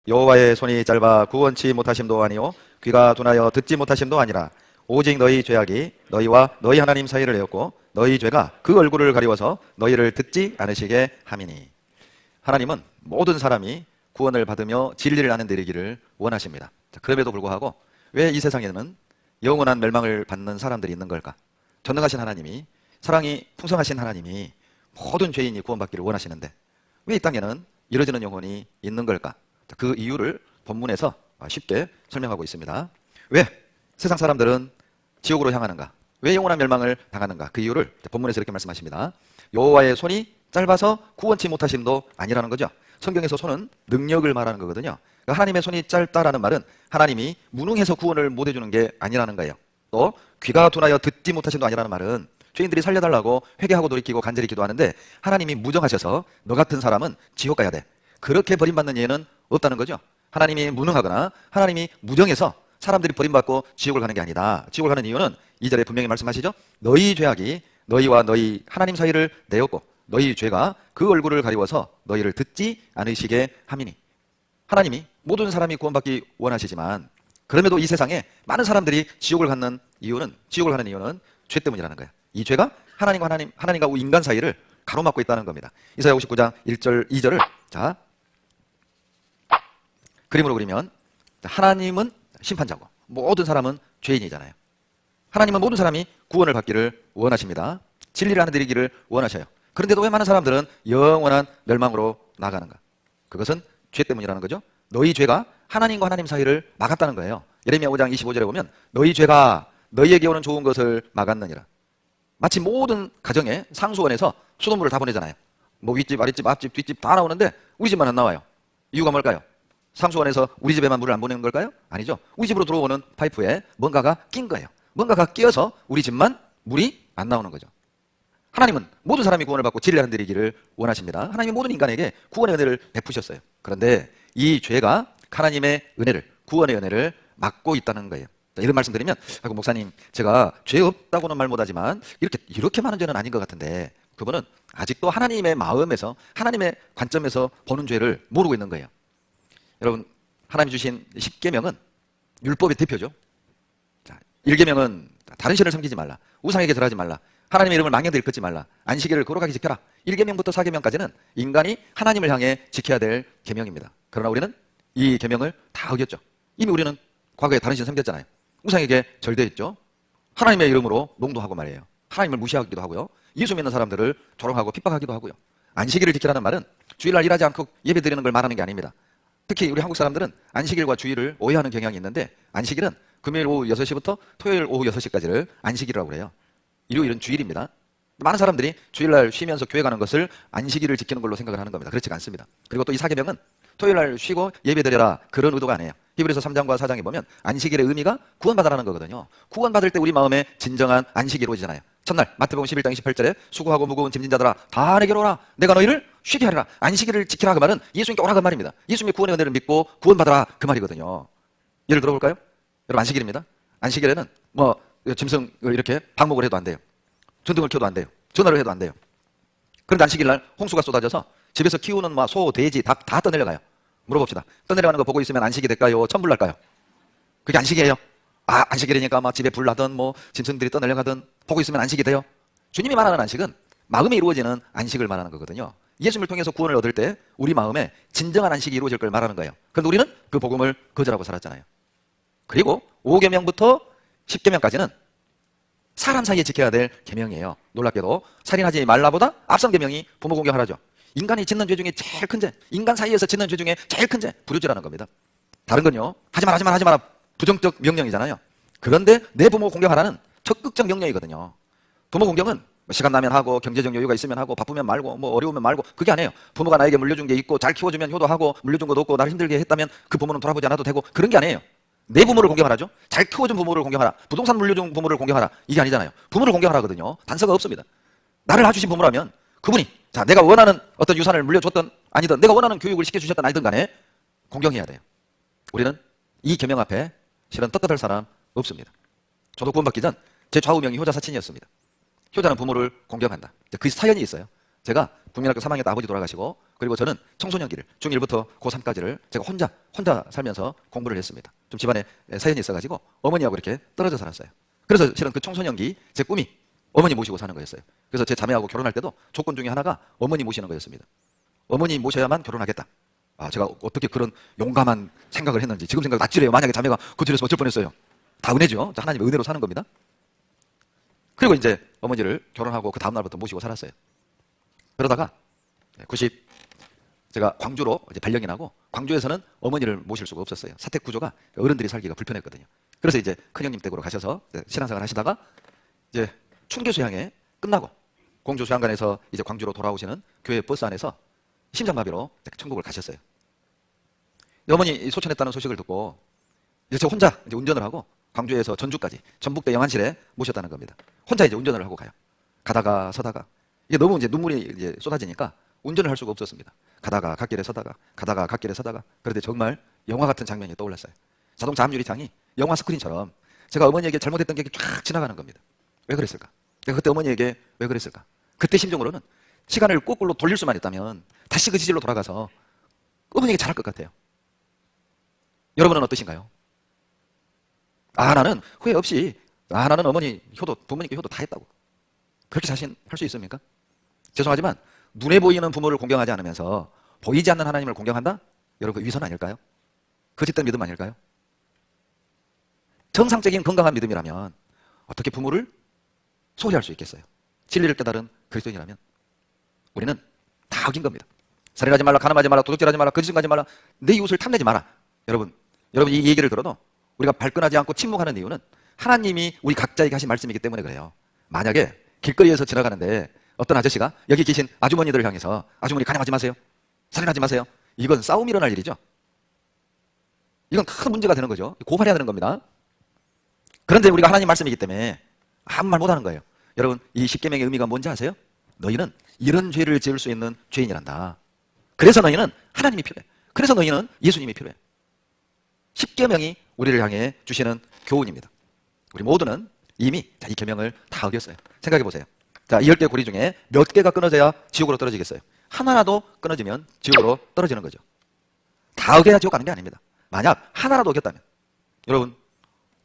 여호와의 손이 짧아 구원치 못하심도 아니요 귀가 둔하여 듣지 못하심도 아니라 오직 너희 죄악이 너희와 너희 하나님 사이를 내었고 너희 죄가 그 얼굴을 가리워서 너희를 듣지 않으시게 함이니. 하나님은 모든 사람이 구원을 받으며 진리를 아는 데 이르기를 원하십니다. 그럼에도 불구하고 왜 이 세상에는 영원한 멸망을 받는 사람들이 있는 걸까? 전능하신 하나님이, 사랑이 풍성하신 하나님이 모든 죄인이 구원받기를 원하시는데 왜 이 땅에는 이루어지는 영혼이 있는 걸까? 그 이유를 본문에서 쉽게 설명하고 있습니다. 왜 세상 사람들은 지옥으로 향하는가? 왜 영원한 멸망을 당하는가? 그 이유를 본문에서 이렇게 말씀하십니다. 여호와의 손이 짧아서 구원치 못하심도 아니라는 거죠. 성경에서 손은 능력을 말하는 거거든요. 그러니까 하나님의 손이 짧다라는 말은 하나님이 무능해서 구원을 못 해주는 게 아니라는 거예요. 또 귀가 둔하여 듣지 못하심도 아니라는 말은 죄인들이 살려달라고 회개하고 돌이키고 간절히 기도하는데 하나님이 무정하셔서 너 같은 사람은 지옥 가야 돼, 그렇게 버림받는 예는 없다는 거죠. 하나님이 무능하거나 하나님이 무정해서 사람들이 버림받고 지옥을 가는 게 아니다. 지옥을 가는 이유는 2절에 분명히 말씀하시죠. 너희 죄악이 너희와 너희 하나님 사이를 내었고 너희 죄가 그 얼굴을 가리워서 너희를 듣지 않으시게 함이니. 하나님이 모든 사람이 구원받기 원하시지만 그럼에도 이 세상에 많은 사람들이 지옥을 가는 이유는 죄 때문이라는 거예요. 이 죄가 하나님과 인간 사이를 가로막고 있다는 겁니다. 이사야 59장 1절 2절을 자 그림으로 그리면 하나님은 심판자고 모든 사람은 죄인이잖아요. 하나님은 모든 사람이 구원을 받기를 원하십니다. 진리를 하는 데이기를 원하셔요. 그런데도 왜 많은 사람들은 영원한 멸망으로 나가는가? 그것은 죄 때문이라는 거죠. 너희 죄가 하나님과 하나님 사이를 막았다는 거예요. 예레미야 5장 25절에 보면 너희 죄가 너희에게 오는 좋은 것을 막았느니라. 마치 모든 가정에 상수원에서 수돗물을 다 보내잖아요. 뭐 윗집, 아랫집, 앞집, 뒷집 다 나오는데 우리 집만 안 나와요. 이유가 뭘까요? 상수원에서 우리 집에만 물을 안 보내는 걸까요? 아니죠. 우리 집으로 들어오는 파이프에 뭔가가 낀 거예요. 뭔가가 끼어서 우리 집만 물이 안 나오는 거죠. 하나님은 모든 사람이 구원을 받고 진리를 하는 데이기를 원하십니다. 하나님이 모든 인간에게 구원의 은혜를 베푸셨어요. 그런데 이 죄가 하나님의 은혜를, 구원의 은혜를 막고 있다는 거예요. 이런 말씀 드리면 목사님 제가 죄 없다고는 말 못하지만 이렇게 많은 죄는 아닌 것 같은데 그분은 아직도 하나님의 마음에서 하나님의 관점에서 보는 죄를 모르고 있는 거예요. 여러분 하나님이 주신 10계명은 율법의 대표죠. 자, 1계명은 다른 신을 섬기지 말라, 우상에게 절하지 말라, 하나님의 이름을 망령되이 일컫지 말라, 안식일을 거룩하게 지켜라. 1계명부터 4계명까지는 인간이 하나님을 향해 지켜야 될 계명입니다. 그러나 우리는 이 계명을 다 어겼죠. 이미 우리는 과거에 다른 신 섬겼잖아요. 우상에게 절대했죠. 하나님의 이름으로 농도하고 말이에요. 하나님을 무시하기도 하고요. 예수 믿는 사람들을 조롱하고 핍박하기도 하고요. 안식일을 지키라는 말은 주일날 일하지 않고 예배 드리는 걸 말하는 게 아닙니다. 특히 우리 한국 사람들은 안식일과 주일을 오해하는 경향이 있는데 안식일은 금요일 오후 6시부터 토요일 오후 6시까지를 안식일이라고 그래요. 일요일은 주일입니다. 많은 사람들이 주일날 쉬면서 교회 가는 것을 안식일을 지키는 걸로 생각을 하는 겁니다. 그렇지가 않습니다. 그리고 또 이 4계명은 토요일날 쉬고 예배드려라 그런 의도가 아니에요. 히브리서 3장과 4장에 보면 안식일의 의미가 구원받으라는 거거든요. 구원받을 때 우리 마음에 진정한 안식이 이루어지잖아요. 첫날 마태복음 11장 28절에 수고하고 무거운 짐진 자들아 다 내게로 오라 내가 너희를 쉬게 하리라. 안식일을 지키라 그 말은 예수님께 오라 그 말입니다. 예수님의 구원의 은혜를 믿고 구원받으라 그 말이거든요. 예를 들어볼까요? 여러분 안식일입니다. 안식일에는 짐승을 이렇게 방목을 해도 안 돼요. 전등을 켜도 안 돼요. 전화를 해도 안 돼요. 그런데 안식일날 홍수가 쏟아져서 집에서 키우는 소, 돼지 다 떠내려가요. 물어봅시다. 떠내려가는 거 보고 있으면 안식이 될까요? 천불 날까요? 그게 안식이에요. 안식일이니까 집에 불 나든 짐승들이 떠내려가든 보고 있으면 안식이 돼요. 주님이 말하는 안식은 마음에 이루어지는 안식을 말하는 거거든요. 예수님을 통해서 구원을 얻을 때 우리 마음에 진정한 안식이 이루어질 걸 말하는 거예요. 그런데 우리는 그 복음을 거절하고 살았잖아요. 그리고 5계명부터 10계명까지는 사람 사이에 지켜야 될 계명이에요. 놀랍게도 살인하지 말라보다 앞선 계명이 부모 공경하라죠. 인간이 짓는 죄 중에 제일 큰 죄, 인간 사이에서 짓는 죄 중에 제일 큰 죄, 불효죄라는 겁니다. 다른 건요, 하지 마라 부정적 명령이잖아요. 그런데 내 부모 공경하라는 적극적 명령이거든요. 부모 공경은 시간 나면 하고 경제적 여유가 있으면 하고 바쁘면 말고 어려우면 말고 그게 아니에요. 부모가 나에게 물려준 게 있고 잘 키워주면 효도하고 물려준 것도 없고 나를 힘들게 했다면 그 부모는 돌아보지 않아도 되고 그런 게 아니에요. 내 부모를 공경하라죠. 잘 키워준 부모를 공경하라. 부동산 물려준 부모를 공경하라. 이게 아니잖아요. 부모를 공경하라거든요. 단서가 없습니다. 나를 낳아주신 부모라면 그분이 내가 원하는 어떤 유산을 물려줬든 아니든 내가 원하는 교육을 시켜주셨든 아니든 간에 공경해야 돼요. 우리는 이 계명 앞에 실은 떳떳할 사람 없습니다. 저도 구원받기 전 제 좌우명이 효자 사친이었습니다. 효자는 부모를 공경한다. 그 사연이 있어요. 제가 국민학교 3학년 때 아버지 돌아가시고 그리고 저는 청소년기를 중1부터 고3까지를 제가 혼자 살면서 공부를 했습니다. 좀 집안에 사연이 있어가지고 어머니하고 이렇게 떨어져 살았어요. 그래서 실은 그 청소년기 제 꿈이 어머니 모시고 사는 거였어요. 그래서 제 자매하고 결혼할 때도 조건 중에 하나가 어머니 모시는 거였습니다. 어머니 모셔야만 결혼하겠다. 제가 어떻게 그런 용감한 생각을 했는지 지금 생각 낯질해요. 만약에 자매가 그 길에서 어쩔 뻔했어요. 다 은혜죠. 하나님의 은혜로 사는 겁니다. 그리고 이제 어머니를 결혼하고 그 다음날부터 모시고 살았어요. 그러다가 제가 광주로 이제 발령이 나고 광주에서는 어머니를 모실 수가 없었어요. 사택 구조가 어른들이 살기가 불편했거든요. 그래서 이제 큰형님 댁으로 가셔서 신앙생활 하시다가 이제 춘교수양회 끝나고 공주수양관에서 이제 광주로 돌아오시는 교회 버스 안에서 심장마비로 천국을 가셨어요. 어머니 소천했다는 소식을 듣고 이제 저 혼자 이제 운전을 하고 광주에서 전주까지 전북대 영안실에 모셨다는 겁니다. 혼자 이제 운전을 하고 가요. 가다가 서다가 이게 너무 이제 눈물이 이제 쏟아지니까 운전을 할 수가 없었습니다. 가다가 갓길에 서다가 그런데 정말 영화 같은 장면이 떠올랐어요. 자동차 앞 유리창이 영화 스크린처럼 제가 어머니에게 잘못했던 게 쫙 지나가는 겁니다. 왜 그랬을까? 내가 그때 어머니에게 왜 그랬을까? 그때 심정으로는 시간을 거꾸로 돌릴 수만 있다면 다시 그 시절로 돌아가서 어머니에게 잘할 것 같아요. 여러분은 어떠신가요? 나는 후회 없이 나는 어머니 효도, 부모님께 효도 다 했다고 그렇게 자신할 수 있습니까? 죄송하지만 눈에 보이는 부모를 공경하지 않으면서 보이지 않는 하나님을 공경한다? 여러분 그 위선 아닐까요? 거짓된 믿음 아닐까요? 정상적인 건강한 믿음이라면 어떻게 부모를 소홀히 할 수 있겠어요? 진리를 깨달은 그리스도인이라면 우리는 다 어긴 겁니다. 살인하지 말라, 간음하지 말라, 도둑질하지 말라, 거짓말하지 말라, 내 이웃을 탐내지 마라. 여러분 이 얘기를 들어도 우리가 발끈하지 않고 침묵하는 이유는 하나님이 우리 각자에게 하신 말씀이기 때문에 그래요. 만약에 길거리에서 지나가는데 어떤 아저씨가 여기 계신 아주머니들을 향해서 아주머니 간음하지 마세요, 살인하지 마세요, 이건 싸움이 일어날 일이죠. 이건 큰 문제가 되는 거죠. 고발해야 되는 겁니다. 그런데 우리가 하나님 말씀이기 때문에 아무 말 못하는 거예요. 여러분 이 십계명의 의미가 뭔지 아세요? 너희는 이런 죄를 지을 수 있는 죄인이란다. 그래서 너희는 하나님이 필요해. 그래서 너희는 예수님이 필요해. 십계명이 우리를 향해 주시는 교훈입니다. 우리 모두는 이미 이 계명을 다 어겼어요. 생각해 보세요. 이 10개 고리 중에 몇 개가 끊어져야 지옥으로 떨어지겠어요? 하나라도 끊어지면 지옥으로 떨어지는 거죠. 다 어겨야 지옥 가는 게 아닙니다. 만약 하나라도 어겼다면 여러분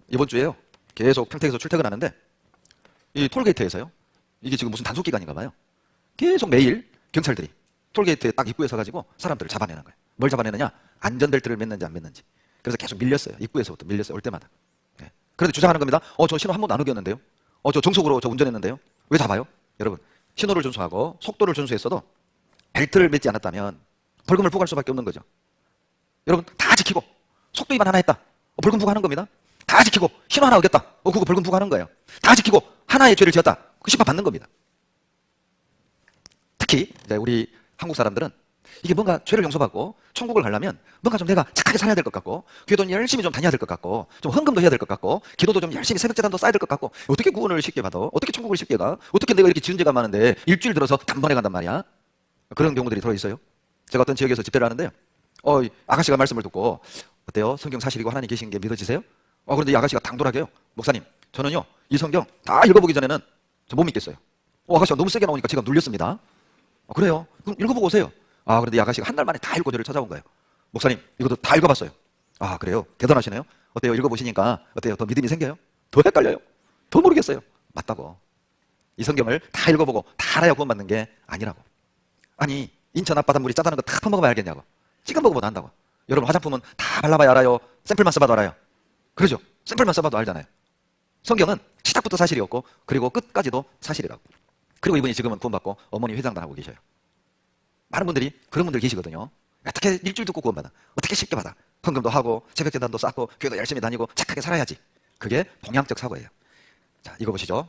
이번 주에요 계속 평택에서 출퇴근하는데 이 톨게이트에서요, 이게 지금 무슨 단속기간인가 봐요. 계속 매일 경찰들이 톨게이트에 딱 입구에 서가지고 사람들을 잡아내는 거예요. 뭘 잡아내느냐? 안전벨트를 맸는지 안 맸는지. 그래서 계속 밀렸어요. 입구에서부터 밀렸어요. 올 때마다. 네. 그런데 주장하는 겁니다. 저 신호 한 번도 안 어겼는데요. 저 정속으로 저 운전했는데요. 왜 잡아요? 여러분 신호를 준수하고 속도를 준수했어도 벨트를 맸지 않았다면 벌금을 부과할 수밖에 없는 거죠. 여러분 다 지키고 속도 위반 하나 했다, 벌금 부과하는 겁니다. 다 지키고 신호 하나 어겼다, 그거 벌금 부과하는 거예요. 다 지키고 하나의 죄를 지었다, 그 심판 받는 겁니다. 특히 이제 우리 한국 사람들은 이게 뭔가 죄를 용서받고 천국을 가려면 뭔가 좀 내가 착하게 살아야 될 것 같고 교회도 열심히 좀 다녀야 될 것 같고 좀 헌금도 해야 될 것 같고 기도도 좀 열심히 새벽제단도 쌓아야 될 것 같고 어떻게 구원을 쉽게 받아? 어떻게 천국을 쉽게 가? 어떻게 내가 이렇게 지은 죄가 많은데 일주일 들어서 단번에 간단 말이야? 그런 경우들이 들어있어요. 제가 어떤 지역에서 집회를 하는데요, 아가씨가 말씀을 듣고 어때요? 성경 사실이고 하나님 계신 게 믿어지세요? 그런데 이 아가씨가 당돌하게요, 목사님 저는요 이 성경 다 읽어보기 전에는 저 못 믿겠어요. 아가씨가 너무 세게 나오니까 제가 눌렸습니다. 그래요? 그럼 읽어보고 오세요. 그런데 이 아가씨가 한 달 만에 다 읽고 저를 찾아온 거예요. 목사님 이것도 다 읽어봤어요. 그래요? 대단하시네요. 어때요? 읽어보시니까 어때요? 더 믿음이 생겨요? 더 헷갈려요? 더 모르겠어요. 맞다고. 이 성경을 다 읽어보고 다 알아야 구원받는 게 아니라고. 아니 인천 앞바닷물이 짜다는 거 다 퍼먹으면 알겠냐고. 찍어 먹어보다 안다고. 여러분 화장품은 다 발라봐야 알아요? 샘플만 써봐도 알아요? 그러죠? 샘플만 써봐도 알잖아요. 성경은 시작부터 사실이었고 그리고 끝까지도 사실이라고. 그리고 이분이 지금은 구원받고 어머니 회장도 하고 계셔요. 많은 분들이 그런 분들 계시거든요. 어떻게 일주일 듣고 구원받아? 어떻게 쉽게 받아? 헌금도 하고 새벽제단도 쌓고 교회도 열심히 다니고 착하게 살아야지. 그게 동양적 사고예요. 자, 이거 보시죠.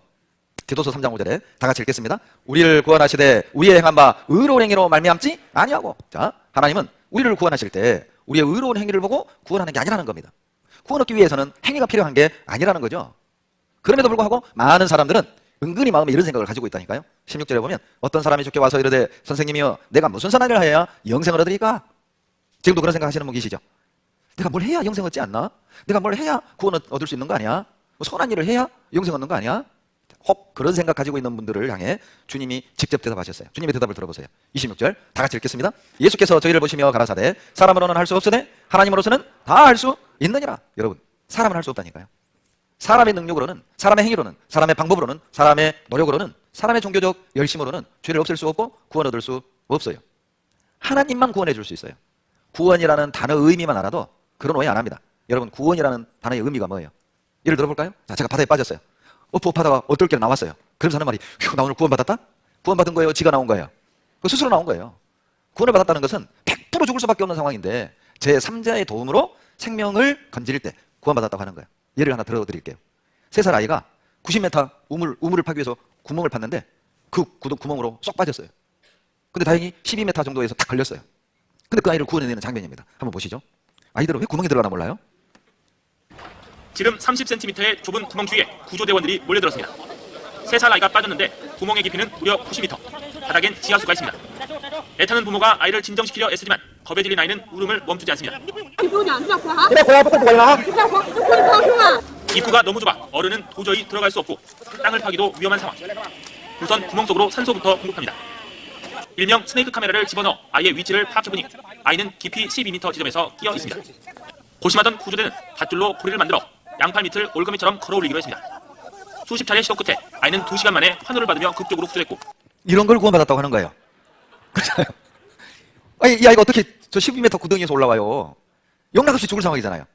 디도서 3장 5절에 다 같이 읽겠습니다. 우리를 구원하시되 우리의 행한 바 의로운 행위로 말미암지 아니하고. 자, 하나님은 우리를 구원하실 때 우리의 의로운 행위를 보고 구원하는 게 아니라는 겁니다. 구원 얻기 위해서는 행위가 필요한 게 아니라는 거죠. 그럼에도 불구하고 많은 사람들은 은근히 마음에 이런 생각을 가지고 있다니까요. 16절에 보면 어떤 사람이 좋게 와서 이르되 선생님이여 내가 무슨 선한 일을 해야 영생을 얻으리까? 지금도 그런 생각 하시는 분 계시죠? 내가 뭘 해야 영생 얻지 않나? 내가 뭘 해야 구원 얻을 수 있는 거 아니야? 뭐 선한 일을 해야 영생 얻는 거 아니야? 혹 그런 생각 가지고 있는 분들을 향해 주님이 직접 대답하셨어요. 주님의 대답을 들어보세요. 26절 다 같이 읽겠습니다. 예수께서 저희를 보시며 가라사대 사람으로는 할 수 없으되 하나님으로서는 다 할 수 있느니라. 여러분, 사람은 할 수 없다니까요. 사람의 능력으로는, 사람의 행위로는, 사람의 방법으로는, 사람의 노력으로는, 사람의 종교적 열심으로는 죄를 없앨 수 없고 구원 얻을 수 없어요. 하나님만 구원해 줄 수 있어요. 구원이라는 단어 의미만 알아도 그런 오해 안 합니다. 여러분, 구원이라는 단어의 의미가 뭐예요? 예를 들어볼까요? 자, 제가 바다에 빠졌어요. 어프업하다가 어떨게 나왔어요. 그러면서 하는 말이, 휴, 나 오늘 구원받았다? 구원받은 거예요? 지가 나온 거예요? 스스로 나온 거예요. 구원을 받았다는 것은 100% 죽을 수밖에 없는 상황인데 제3자의 도움으로 생명을 건질 때 구원받았다고 하는 거예요. 예를 하나 들어드릴게요. 3살 아이가 90m 우물을 파기 위해서 구멍을 팠는데 그 구멍으로 쏙 빠졌어요. 근데 다행히 12m 정도에서 딱 걸렸어요. 근데 그 아이를 구원해내는 장면입니다. 한번 보시죠. 아이들은 왜 구멍에 들어가나 몰라요? 지름 30cm의 좁은 구멍 주위에 구조대원들이 몰려들었습니다. 3살 아이가 빠졌는데 구멍의 깊이는 무려 90m, 바닥엔 지하수가 있습니다. 애타는 부모가 아이를 진정시키려 애쓰지만 겁에 질린 아이는 울음을 멈추지 않습니다. 입구가 너무 좁아 어른은 도저히 들어갈 수 없고 땅을 파기도 위험한 상황. 우선 구멍 속으로 산소부터 공급합니다. 일명 스네이크 카메라를 집어넣어 아이의 위치를 파악해보니 아이는 깊이 12m 지점에서 끼어 있습니다. 고심하던 구조대는 밧줄로 고리를 만들어 양팔 밑을 올가미처럼 걸어 올리기로 했습니다. 수십 차례 시도 끝에 아이는 2시간 만에 환호를 받으며 극적으로 구조했고, 이런 걸 구원받았다고 하는 거예요. 그렇잖아요. 아니, 이 아이가 어떻게 저 12m 구덩이에서 올라와요? 영락없이 죽을 상황이잖아요.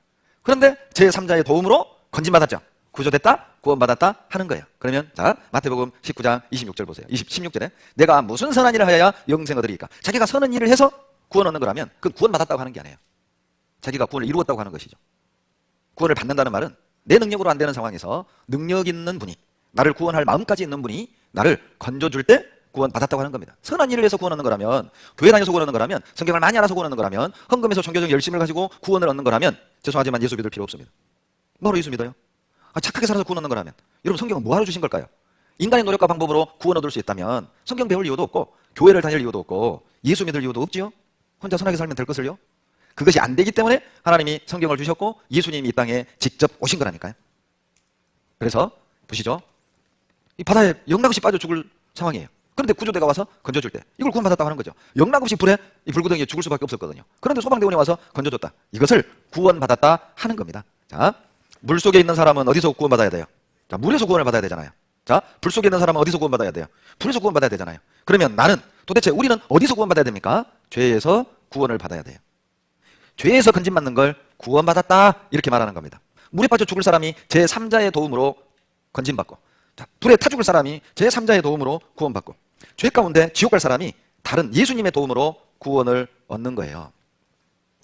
그런데 제3자의 도움으로 건진받았죠. 구조됐다, 구원받았다 하는 거예요. 그러면 자, 마태복음 19장 26절 보세요. 16절에 내가 무슨 선한 일을 하여야 영생 얻으리까? 자기가 선한 일을 해서 구원 얻는 거라면 그건 구원받았다고 하는 게 아니에요. 자기가 구원을 이루었다고 하는 것이죠. 구원을 받는다는 말은 내 능력으로 안 되는 상황에서 능력 있는 분이, 나를 구원할 마음까지 있는 분이 나를 건져줄 때 구원받았다고 하는 겁니다. 선한 일을 해서 구원 얻는 거라면, 교회 다녀서 구원 얻는 거라면, 성경을 많이 알아서 구원 얻는 거라면, 헌금에서 종교적 열심을 가지고 구원을 얻는 거라면 죄송하지만 예수 믿을 필요 없습니다. 뭐로 예수 믿어요? 착하게 살아서 구원 얻는 거라면 여러분, 성경은 뭐하러 주신 걸까요? 인간의 노력과 방법으로 구원 얻을 수 있다면 성경 배울 이유도 없고 교회를 다닐 이유도 없고 예수 믿을 이유도 없지요? 혼자 선하게 살면 될 것을요? 그것이 안 되기 때문에 하나님이 성경을 주셨고 예수님이 이 땅에 직접 오신 거라니까요. 그래서 보시죠. 이 바다에 영락없이 빠져 죽을 상황이에요. 그런데 구조대가 와서 건져줄 때 이걸 구원받았다고 하는 거죠. 영락없이 불에, 이 불구덩이에 죽을 수밖에 없었거든요. 그런데 소방대원이 와서 건져줬다. 이것을 구원받았다 하는 겁니다. 자, 물속에 있는 사람은 어디서 구원받아야 돼요? 자, 물에서 구원을 받아야 되잖아요. 자, 불 속에 있는 사람은 어디서 구원받아야 돼요? 불에서 구원받아야 되잖아요. 그러면 나는, 도대체 우리는 어디서 구원받아야 됩니까? 죄에서 구원을 받아야 돼요. 죄에서 건진받는 걸 구원받았다 이렇게 말하는 겁니다. 물에 빠져 죽을 사람이 제3자의 도움으로 건진받고, 자, 불에 타 죽을 사람이 제3자의 도움으로 구원받고, 죄 가운데 지옥 갈 사람이 다른 예수님의 도움으로 구원을 얻는 거예요.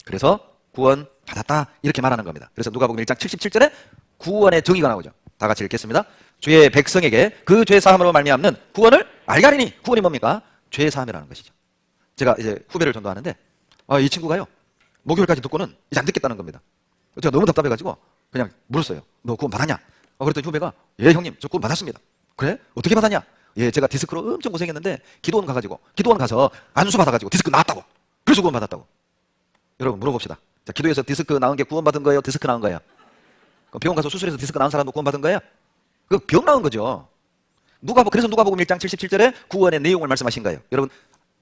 그래서 구원받았다 이렇게 말하는 겁니다. 그래서 누가복음 1장 77절에 구원의 정의가 나오죠. 다 같이 읽겠습니다. 주의 백성에게 그 죄 사함으로 말미암는 구원을 알게 하리니, 구원이 뭡니까? 죄 사함이라는 것이죠. 제가 이제 후배를 전도하는데 이 친구가요, 목요일까지 듣고는 이제 안 듣겠다는 겁니다. 제가 너무 답답해가지고 그냥 물었어요. 너 구원 받았냐? 그랬더니 후배가, 예 형님, 저 구원 받았습니다. 그래? 어떻게 받았냐? 예, 제가 디스크로 엄청 고생했는데 기도원 가서 안수 받아가지고 디스크 나왔다고. 그래서 구원 받았다고. 여러분 물어봅시다. 자, 기도에서 디스크 나온 게 구원받은 거예요? 디스크 나온 거예요? 병원 가서 수술해서 디스크 나온 사람도 구원받은 거예요? 그 병 나온 거죠. 그래서 누가복음 1장 77절에 구원의 내용을 말씀하신 거예요. 여러분,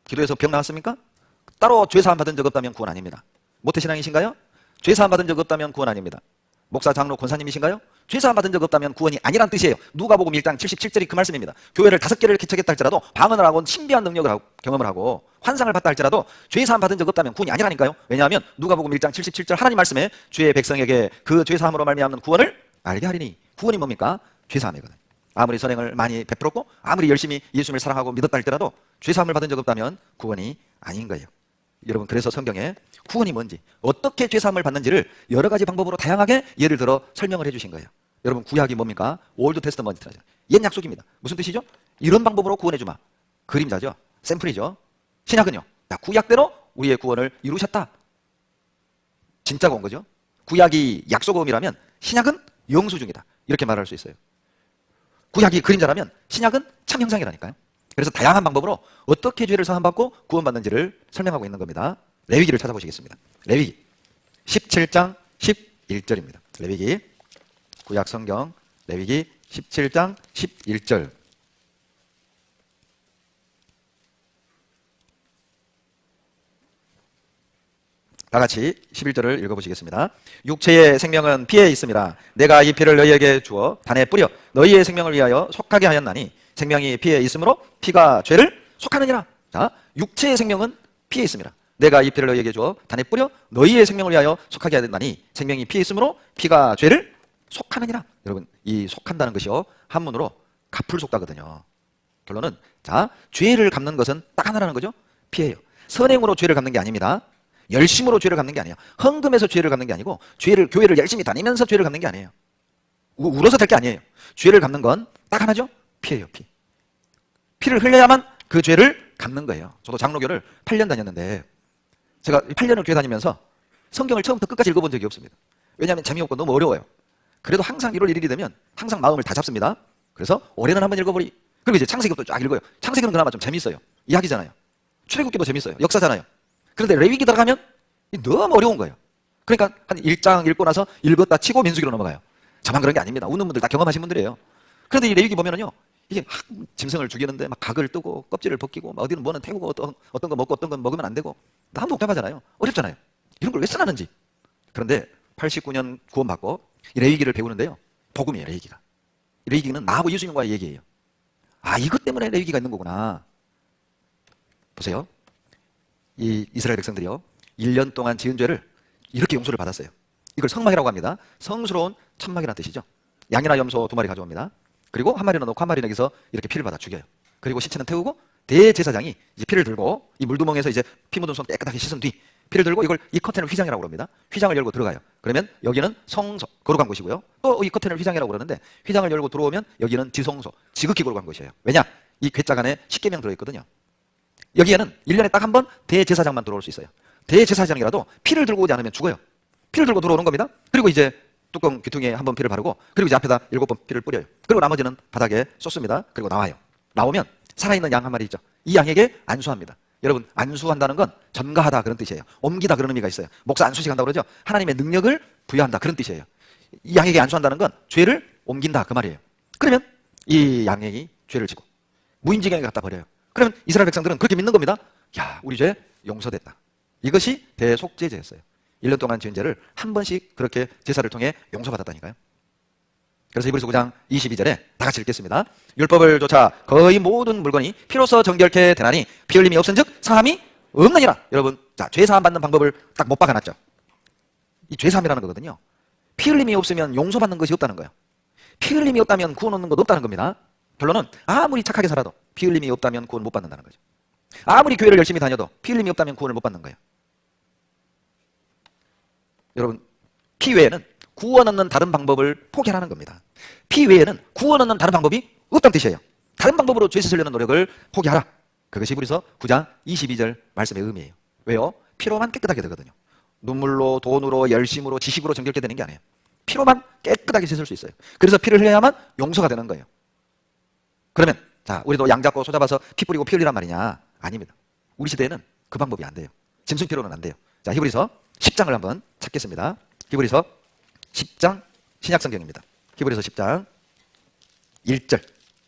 기도에서 병 나왔습니까? 따로 죄사함 받은 적 없다면 구원 아닙니다. 모태신앙이신가요? 죄사함 받은 적 없다면 구원 아닙니다. 목사, 장로, 권사님이신가요? 죄사함 받은 적 없다면 구원이 아니란 뜻이에요. 누가복음 1장 77절이 그 말씀입니다. 교회를 5개를 개척했다 할지라도, 방언을 하고 신비한 능력을 하고 경험을 하고 환상을 봤다 할지라도 죄사함 받은 적 없다면 구원이 아니라니까요. 왜냐하면 누가복음 1장 77절 하나님 말씀에 주의 백성에게 그 죄사함으로 말미암는 구원을 알게 하리니, 구원이 뭡니까? 죄사함이거든요. 아무리 선행을 많이 베풀었고 아무리 열심히 예수님을 사랑하고 믿었다 할지라도 죄사함을 받은 적 없다면 구원이 아닌 거예요. 여러분, 그래서 성경에 구원이 뭔지, 어떻게 죄사함을 받는지를 여러 가지 방법으로 다양하게 예를 들어 설명을 해주신 거예요. 여러분, 구약이 뭡니까? 올드 테스터먼트죠. 옛 약속입니다. 무슨 뜻이죠? 이런 방법으로 구원해주마. 그림자죠. 샘플이죠. 신약은요, 구약대로 우리의 구원을 이루셨다. 진짜가 온 거죠. 구약이 약속음이라면 신약은 영수증이다. 이렇게 말할 수 있어요. 구약이 그림자라면 신약은 참 형상이라니까요. 그래서 다양한 방법으로 어떻게 죄를 사함받고 구원받는지를 설명하고 있는 겁니다. 레위기를 찾아보시겠습니다. 레위기 17장 11절입니다. 레위기, 구약 성경 레위기 17장 11절. 다 같이 11절을 읽어보시겠습니다. 육체의 생명은 피에 있습니다. 내가 이 피를 너희에게 주어 단에 뿌려 너희의 생명을 위하여 속하게 하였나니 생명이 피에 있으므로 피가 죄를 속하느니라. 자, 육체의 생명은 피에 있습니다. 내가 이 피를 너희에게 주어 단에 뿌려 너희의 생명을 위하여 속하게 하였나니 생명이 피에 있으므로 피가 죄를 속하느니라. 여러분, 이 속한다는 것이요, 한문으로 갚을 속다거든요. 결론은, 자, 죄를 갚는 것은 딱 하나라는 거죠. 피예요. 선행으로 죄를 갚는 게 아닙니다. 열심으로 죄를 갚는 게 아니에요. 헌금해서 죄를 갚는 게 아니고, 교회를 열심히 다니면서 죄를 갚는 게 아니에요. 울어서 될 게 아니에요. 죄를 갚는 건 딱 하나죠. 피예요, 피. 피를 흘려야만 그 죄를 갚는 거예요. 저도 장로교를 8년 다녔는데, 제가 8년을 교회 다니면서 성경을 처음부터 끝까지 읽어본 적이 없습니다. 왜냐하면 재미없고 너무 어려워요. 그래도 항상 1월 1일이 되면 항상 마음을 다 잡습니다. 그래서 올해는 한번 읽어보리. 그리고 이제 창세기부터 쫙 읽어요. 창세기는 그나마 좀 재밌어요. 이야기잖아요. 출애굽기도 재밌어요. 역사잖아요. 그런데 레위기 들어가면 너무 어려운 거예요. 그러니까 한 1장 읽고 나서 읽었다 치고 민수기로 넘어가요. 저만 그런 게 아닙니다. 웃는 분들 다 경험하신 분들이에요. 그런데 이 레위기 보면은요, 이게 막 짐승을 죽이는데 막 각을 뜨고 껍질을 벗기고 막 어디는 뭐는 태우고 어떤 거 먹고 어떤 건 먹으면 안 되고 너무 복잡하잖아요. 어렵잖아요. 이런 걸 왜 써놨는지. 그런데 89년 구원받고 이 레위기를 배우는데요, 복음이에요. 레위기가. 레위기는 나하고 예수님과의 얘기예요. 아, 이것 때문에 레위기가 있는 거구나. 보세요. 이 이스라엘 백성들이요, 1년 동안 지은 죄를 이렇게 용서를 받았어요. 이걸 성막이라고 합니다. 성스러운 천막이라는 뜻이죠. 양이나 염소 2마리 가져옵니다. 그리고 한 마리는 놓고 한 마리는 여기서 이렇게 피를 받아 죽여요. 그리고 시체는 태우고 대제사장이 이제 피를 들고 이 물두멍에서 이제 피 묻은 손 깨끗하게 씻은 뒤 피를 들고 이걸, 이 커튼을 휘장이라고 그럽니다. 휘장을 열고 들어가요. 그러면 여기는 성소, 거룩한 곳이고요. 또 이 커튼을 휘장이라고 그러는데 휘장을 열고 들어오면 여기는 지성소, 지극히 거룩한 곳이에요. 왜냐? 이 괴짝 안에 10계명 들어있거든요. 여기에는 1년에 딱 한 번 대제사장만 들어올 수 있어요. 대제사장이라도 피를 들고 오지 않으면 죽어요. 피를 들고 들어오는 겁니다. 그리고 이제 뚜껑 귀퉁이에 한 번 피를 바르고, 그리고 이제 앞에다 7번 피를 뿌려요. 그리고 나머지는 바닥에 쏟습니다. 그리고 나와요. 나오면 살아있는 양 한 마리 있죠. 이 양에게 안수합니다. 여러분, 안수한다는 건 전가하다 그런 뜻이에요. 옮기다 그런 의미가 있어요. 목사 안수식 한다고 그러죠. 하나님의 능력을 부여한다 그런 뜻이에요. 이 양에게 안수한다는 건 죄를 옮긴다 그 말이에요. 그러면 이 양에게 죄를 지고 무인지경에 갖다 버려요. 그러면 이스라엘 백성들은 그렇게 믿는 겁니다. 야, 우리 죄 용서됐다. 이것이 대속죄제였어요. 1년 동안 지은 죄를 한 번씩 그렇게 제사를 통해 용서받았다니까요. 그래서 히브리서 9장 22절에 다 같이 읽겠습니다. 율법을 쫓아 거의 모든 물건이 피로써 정결케 되나니 피 흘림이 없은즉 사함이 없느니라. 여러분, 자, 죄 사함 받는 방법을 딱 못 박아놨죠. 이 죄 사함이라는 거거든요. 피 흘림이 없으면 용서받는 것이 없다는 거예요. 피 흘림이 없다면 구원 얻는 것 없다는 겁니다. 결론은 아무리 착하게 살아도 피 흘림이 없다면 구원 못 받는다는 거죠. 아무리 교회를 열심히 다녀도 피 흘림이 없다면 구원을 못 받는 거예요. 여러분, 피 외에는 구원 얻는 다른 방법을 포기하라는 겁니다. 피 외에는 구원 얻는 다른 방법이 없다는 뜻이에요. 다른 방법으로 죄 씻으려는 노력을 포기하라. 그것이 히브리서 9장 22절 말씀의 의미예요. 왜요? 피로만 깨끗하게 되거든요. 눈물로, 돈으로, 열심으로, 지식으로 정결케 되는 게 아니에요. 피로만 깨끗하게 씻을 수 있어요. 그래서 피를 흘려야만 용서가 되는 거예요. 그러면 자, 우리도 양 잡고 소 잡아서 피 뿌리고 피 흘리란 말이냐? 아닙니다. 우리 시대에는 그 방법이 안 돼요. 짐승 피로는 안 돼요. 자, 히브리서 10장을 한번 찾겠습니다. 히브리서 10장 신약성경입니다. 히브리서 10장 1절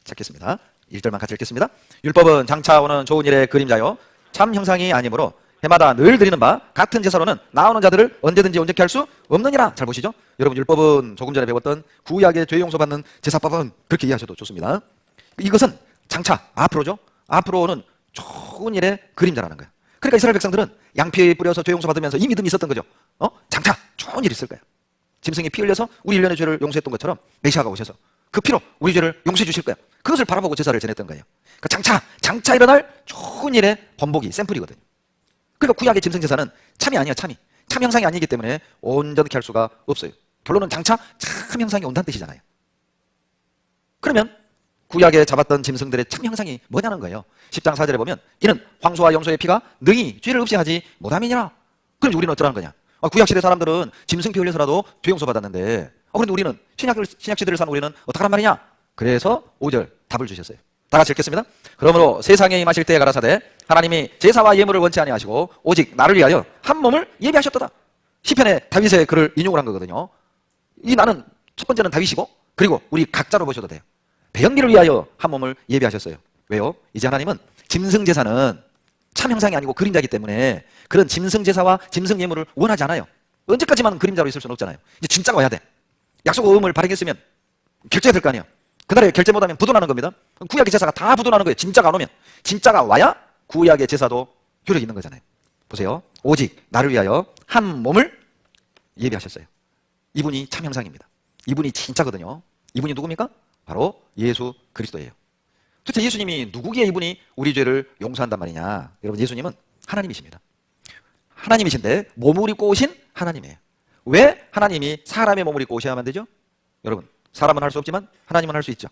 찾겠습니다. 1절만 같이 읽겠습니다. 율법은 장차 오는 좋은 일의 그림자요 참 형상이 아니므로 해마다 늘 드리는 바 같은 제사로는 나오는 자들을 언제든지 온전케 할 수 없느니라. 잘 보시죠. 여러분, 율법은 조금 전에 배웠던 구약의 죄 용서받는 제사법은 그렇게 이해하셔도 좋습니다. 이것은 장차, 앞으로죠. 앞으로는 좋은 일의 그림자라는 거예요. 그러니까 이스라엘 백성들은 양피 뿌려서 죄 용서받으면서 이 믿음이 있었던 거죠. 장차 좋은 일이 있을 거예요. 짐승이 피 흘려서 우리 1년의 죄를 용서했던 것처럼 메시아가 오셔서 그 피로 우리 죄를 용서해 주실 거예요. 그것을 바라보고 제사를 지냈던 거예요. 그러니까 장차 일어날 좋은 일의 번복이 샘플이거든요. 그러니까 구약의 짐승 제사는 참이 아니야, 참이. 참 형상이 아니기 때문에 온전케 할 수가 없어요. 결론은 장차 참 형상이 온다는 뜻이잖아요. 그러면 구약에 잡았던 짐승들의 참 형상이 뭐냐는 거예요. 10장 4절에 보면 이는 황소와 염소의 피가 능히 죄를 없이 하지 못함이니라. 그럼 우리는 어쩌라는 거냐? 구약시대 사람들은 짐승 피 흘려서라도 죄 용서 받았는데 그런데 우리는 신약시대를 사는 우리는 어떡하란 말이냐? 그래서 5절 답을 주셨어요. 다 같이 읽겠습니다. 그러므로 세상에 임하실 때에 가라사대 하나님이 제사와 예물을 원치 아니하시고 오직 나를 위하여 한 몸을 예비하셨도다. 시편에 다윗의 글을 인용을 한 거거든요. 이 나는 첫 번째는 다윗이고 그리고 우리 각자로 보셔도 돼요. 배영리를 위하여 한 몸을 예비하셨어요. 왜요? 이제 하나님은 짐승제사는 참 형상이 아니고 그림자이기 때문에 그런 짐승제사와 짐승예물을 원하지 않아요. 언제까지만 그림자로 있을 수는 없잖아요. 이제 진짜가 와야 돼. 약속 어음을 발행했으면 결제가 될 거 아니에요. 그날에 결제 못하면 부도나는 겁니다. 구약의 제사가 다 부도나는 거예요. 진짜가 안 오면. 진짜가 와야 구약의 제사도 효력이 있는 거잖아요. 보세요. 오직 나를 위하여 한 몸을 예비하셨어요. 이분이 참 형상입니다. 이분이 진짜거든요. 이분이 누굽니까? 바로 예수 그리스도예요. 도대체 예수님이 누구기에 이분이 우리 죄를 용서한단 말이냐? 여러분, 예수님은 하나님이십니다. 하나님이신데 몸을 입고 오신 하나님이에요. 왜 하나님이 사람의 몸을 입고 오셔야만 되죠? 여러분, 사람은 할 수 없지만 하나님은 할 수 있죠.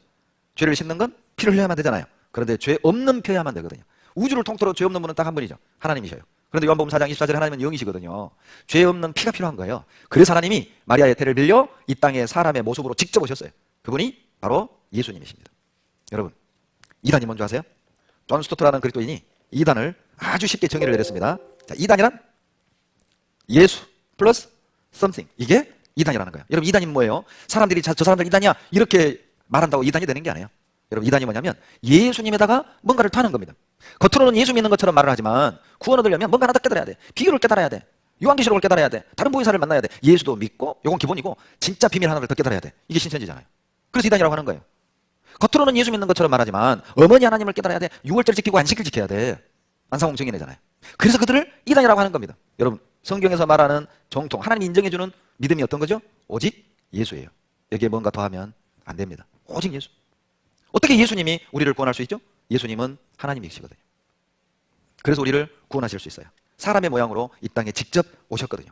죄를 씻는 건 피를 흘려야만 되잖아요. 그런데 죄 없는 피여야만 되거든요. 우주를 통틀어 죄 없는 분은 딱 한 분이죠. 하나님이셔요. 그런데 요한복음 4장 24절에 하나님은 영이시거든요. 죄 없는 피가 필요한 거예요. 그래서 하나님이 마리아의 태를 빌려 이 땅에 사람의 모습으로 직접 오셨어요. 그분이 바로 예수님이십니다. 여러분, 이단이 뭔지 아세요? 존 스토트라는 그리스도인이 이단을 아주 쉽게 정의를 내렸습니다. 자, 이단이란 예수 플러스 something. 이게 이단이라는 거예요. 여러분, 이단이 뭐예요? 사람들이 저 사람들 이단이야 이렇게 말한다고 이단이 되는 게 아니에요. 여러분, 이단이 뭐냐면 예수님에다가 뭔가를 더하는 겁니다. 겉으로는 예수 믿는 것처럼 말을 하지만 구원 얻으려면 뭔가 하나 더 깨달아야 돼. 비유를 깨달아야 돼. 요한계시록을 깨달아야 돼. 다른 보혜사를 만나야 돼. 예수도 믿고, 요건 기본이고 진짜 비밀 하나를 더 깨달아야 돼. 이게 신천지잖아요. 그래서 이단이라고 하는 거예요. 겉으로는 예수 믿는 것처럼 말하지만 어머니 하나님을 깨달아야 돼. 6월절 지키고 안식일 지켜야 돼. 안상홍 증인이잖아요. 그래서 그들을 이단이라고 하는 겁니다. 여러분, 성경에서 말하는 정통, 하나님이 인정해주는 믿음이 어떤 거죠? 오직 예수예요. 여기에 뭔가 더하면 안 됩니다. 오직 예수. 어떻게 예수님이 우리를 구원할 수 있죠? 예수님은 하나님이시거든요. 그래서 우리를 구원하실 수 있어요. 사람의 모양으로 이 땅에 직접 오셨거든요.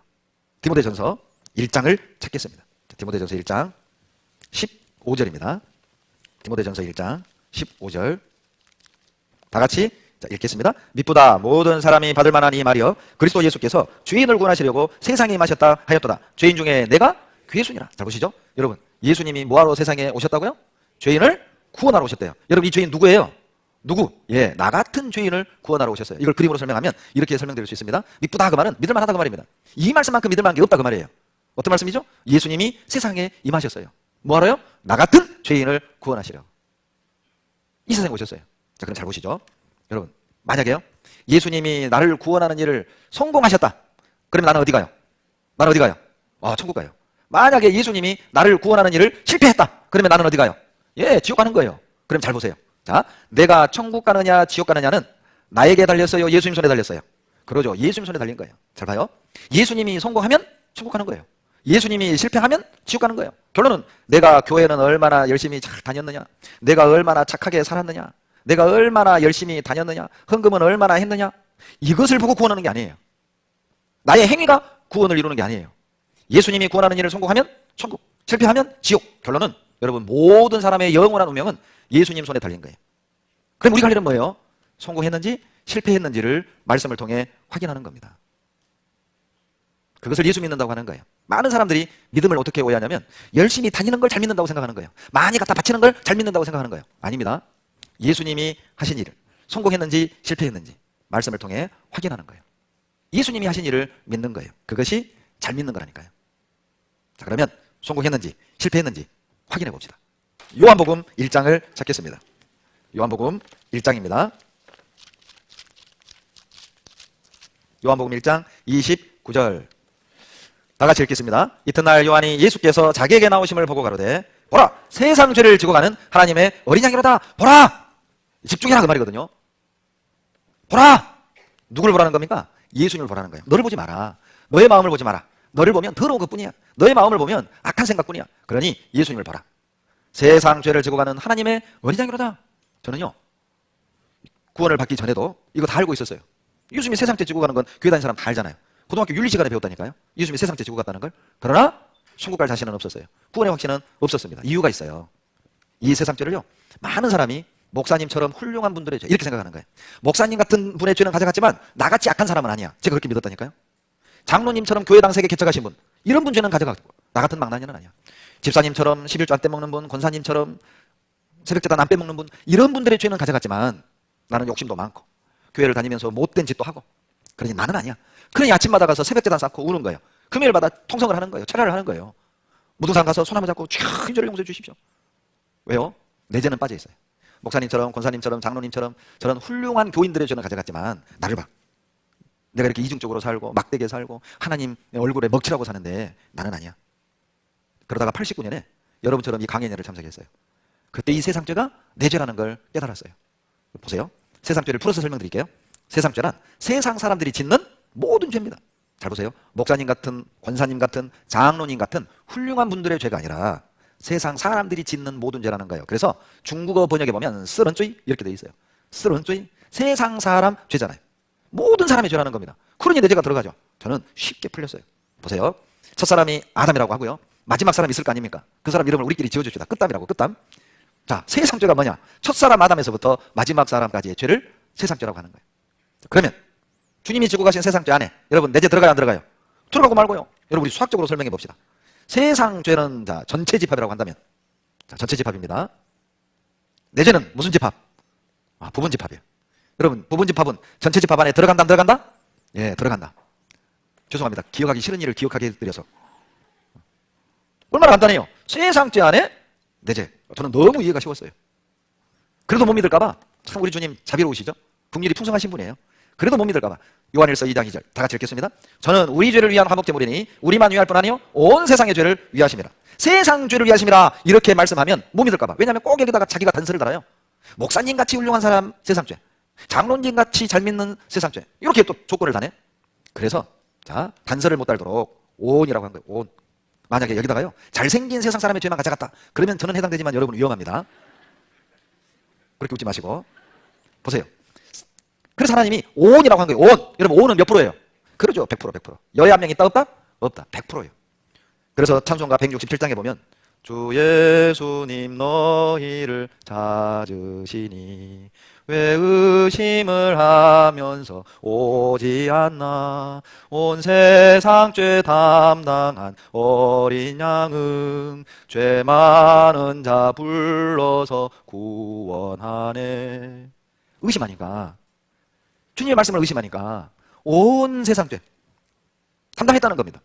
디모데전서 1장을 찾겠습니다. 디모데전서 1장 15절입니다. 디모데전서 1장 15절 다 같이 읽겠습니다. 미쁘다 모든 사람이 받을 만한 이 말이여 그리스도 예수께서 죄인을 구원하시려고 세상에 임하셨다 하였도다. 죄인 중에 내가 괴순이라. 잘 보시죠. 여러분, 예수님이 뭐하러 세상에 오셨다고요? 죄인을 구원하러 오셨대요. 여러분, 이 죄인 누구예요? 누구? 예, 나 같은 죄인을 구원하러 오셨어요. 이걸 그림으로 설명하면 이렇게 설명드릴 수 있습니다. 미쁘다 그 말은 믿을만하다 그 말입니다. 이 말씀만큼 믿을만한 게 없다 그 말이에요. 어떤 말씀이죠? 예수님이 세상에 임하셨어요. 뭐하러요? 나 같은 죄인을 구원하시려. 이 세상에 오셨어요. 자, 그럼 잘 보시죠. 여러분, 만약에요 예수님이 나를 구원하는 일을 성공하셨다. 그러면 나는 어디 가요? 나는 어디 가요? 천국 가요. 만약에 예수님이 나를 구원하는 일을 실패했다. 그러면 나는 어디 가요? 예, 지옥 가는 거예요. 그럼 잘 보세요. 자, 내가 천국 가느냐 지옥 가느냐는 나에게 달렸어요? 예수님 손에 달렸어요? 그러죠. 예수님 손에 달린 거예요. 잘 봐요. 예수님이 성공하면 천국 가는 거예요. 예수님이 실패하면 지옥 가는 거예요. 결론은 내가 교회는 얼마나 열심히 잘 다녔느냐, 내가 얼마나 착하게 살았느냐, 내가 얼마나 열심히 다녔느냐, 헌금은 얼마나 했느냐, 이것을 보고 구원하는 게 아니에요. 나의 행위가 구원을 이루는 게 아니에요. 예수님이 구원하는 일을 성공하면 천국, 실패하면 지옥. 결론은 여러분, 모든 사람의 영원한 운명은 예수님 손에 달린 거예요. 그럼 우리가 할 일은 뭐예요? 성공했는지 실패했는지를 말씀을 통해 확인하는 겁니다. 그것을 예수 믿는다고 하는 거예요. 많은 사람들이 믿음을 어떻게 오해하냐면 열심히 다니는 걸 잘 믿는다고 생각하는 거예요. 많이 갖다 바치는 걸 잘 믿는다고 생각하는 거예요. 아닙니다. 예수님이 하신 일을 성공했는지 실패했는지 말씀을 통해 확인하는 거예요. 예수님이 하신 일을 믿는 거예요. 그것이 잘 믿는 거라니까요. 자, 그러면 성공했는지 실패했는지 확인해 봅시다. 요한복음 1장을 찾겠습니다. 요한복음 1장입니다. 요한복음 1장 29절 다 같이 읽겠습니다. 이튿날 요한이 예수께서 자기에게 나오심을 보고 가로되 보라, 세상 죄를 지고 가는 하나님의 어린 양이로다. 보라! 집중해라 그 말이거든요. 보라! 누굴 보라는 겁니까? 예수님을 보라는 거예요. 너를 보지 마라. 너의 마음을 보지 마라. 너를 보면 더러운 것뿐이야. 너의 마음을 보면 악한 생각뿐이야. 그러니 예수님을 보라. 세상 죄를 지고 가는 하나님의 어린 양이로다. 저는요, 구원을 받기 전에도 이거 다 알고 있었어요. 예수님이 세상 죄 지고 가는 건 교회 다니는 사람 다 알잖아요. 고등학교 윤리 시간에 배웠다니까요. 예수님이 세상 죄 지고 갔다는 걸. 그러나 천국 갈 자신은 없었어요. 구원의 확신은 없었습니다. 이유가 있어요. 이 세상 죄를요, 많은 사람이 목사님처럼 훌륭한 분들의 죄 이렇게 생각하는 거예요. 목사님 같은 분의 죄는 가져갔지만 나같이 악한 사람은 아니야. 제가 그렇게 믿었다니까요. 장로님처럼 교회당 세계 개척하신 분, 이런 분 죄는 가져갔고 나 같은 망나니는 아니야. 집사님처럼 11조 안 떼먹는 분, 권사님처럼 새벽제단 안 빼먹는 분, 이런 분들의 죄는 가져갔지만 나는 욕심도 많고 교회를 다니면서 못된 짓도 하고, 그러니 나는 아니야. 그러니 아침마다 가서 새벽제단 쌓고 우는 거예요. 금요일마다 통성을 하는 거예요. 철야를 하는 거예요. 모든 사람 가서 손 한번 잡고 촤 저를 용서해 주십시오. 왜요? 내 죄는 빠져 있어요. 목사님처럼 권사님처럼 장로님처럼 저런 훌륭한 교인들의 죄는 가져갔지만 나를 봐. 내가 이렇게 이중적으로 살고 막대기에 살고 하나님 얼굴에 먹칠하고 사는데 나는 아니야. 그러다가 89년에 여러분처럼 이 강연회를 참석했어요. 그때 이 세상죄가 내 죄라는 걸 깨달았어요. 보세요. 세상죄를 풀어서 설명드릴게요. 세상죄란 세상 사람들이 짓는 모든 죄입니다. 잘 보세요. 목사님 같은, 권사님 같은, 장로님 같은 훌륭한 분들의 죄가 아니라 세상 사람들이 짓는 모든 죄라는 거예요. 그래서 중국어 번역에 보면 쓰런죄 이렇게 돼 있어요. 쓰런죄, 세상 사람 죄잖아요. 모든 사람이 죄라는 겁니다. 그러니 내 죄가 들어가죠. 저는 쉽게 풀렸어요. 보세요. 첫 사람이 아담이라고 하고요. 마지막 사람이 있을 거 아닙니까? 그 사람 이름을 우리끼리 지어줍시다. 끝담이라고, 끝담. 자, 세상죄가 뭐냐? 첫 사람 아담에서부터 마지막 사람까지의 죄를 세상죄라고 하는 거예요. 그러면 주님이 지고 가신 세상죄 안에 여러분 내 죄 들어가요, 안 들어가요? 들어가고 말고요. 여러분 우리 수학적으로 설명해 봅시다. 세상죄는 자, 전체 집합이라고 한다면, 자, 전체 집합입니다. 내 죄는 무슨 집합? 아, 부분 집합이에요. 여러분 부분 집합은 전체 집합 안에 들어간다, 안 들어간다? 예, 들어간다. 죄송합니다. 기억하기 싫은 일을 기억하게 해드려서. 얼마나 간단해요. 세상죄 안에 내 죄. 저는 너무 이해가 쉬웠어요. 그래도 못 믿을까봐 참 우리 주님 자비로우시죠? 국률이 풍성하신 분이에요. 그래도 못 믿을까봐 요한일서 2장 2절 다 같이 읽겠습니다. 저는 우리 죄를 위한 화목제물이니 우리만 위할 뿐 아니요 온 세상의 죄를 위하심이라. 세상 죄를 위하심이라 이렇게 말씀하면 못 믿을까봐. 왜냐하면 꼭 여기다가 자기가 단서를 달아요. 목사님같이 훌륭한 사람 세상죄, 장로님같이 잘 믿는 세상죄, 이렇게 또 조건을 다네. 그래서 자, 단서를 못 달도록 온이라고 한 거예요. 온. 만약에 여기다가요 잘생긴 세상 사람의 죄만 가져갔다 그러면 저는 해당되지만 여러분 위험합니다. 그렇게 웃지 마시고 보세요. 그래서 하나님이 온이라고 한 거예요. 온. 여러분 온은 몇 프로예요? 그러죠. 100%, 100%. 여에 한 명 있다 없다? 없다. 100%예요. 그래서 찬송가 167장에 보면 주 예수님 너희를 찾으시니 왜 의심을 하면서 오지 않나. 온 세상 죄 담당한 어린 양은 죄 많은 자 불러서 구원하네. 의심하니까, 주님의 말씀을 의심하니까 온 세상 죄 담당했다는 겁니다.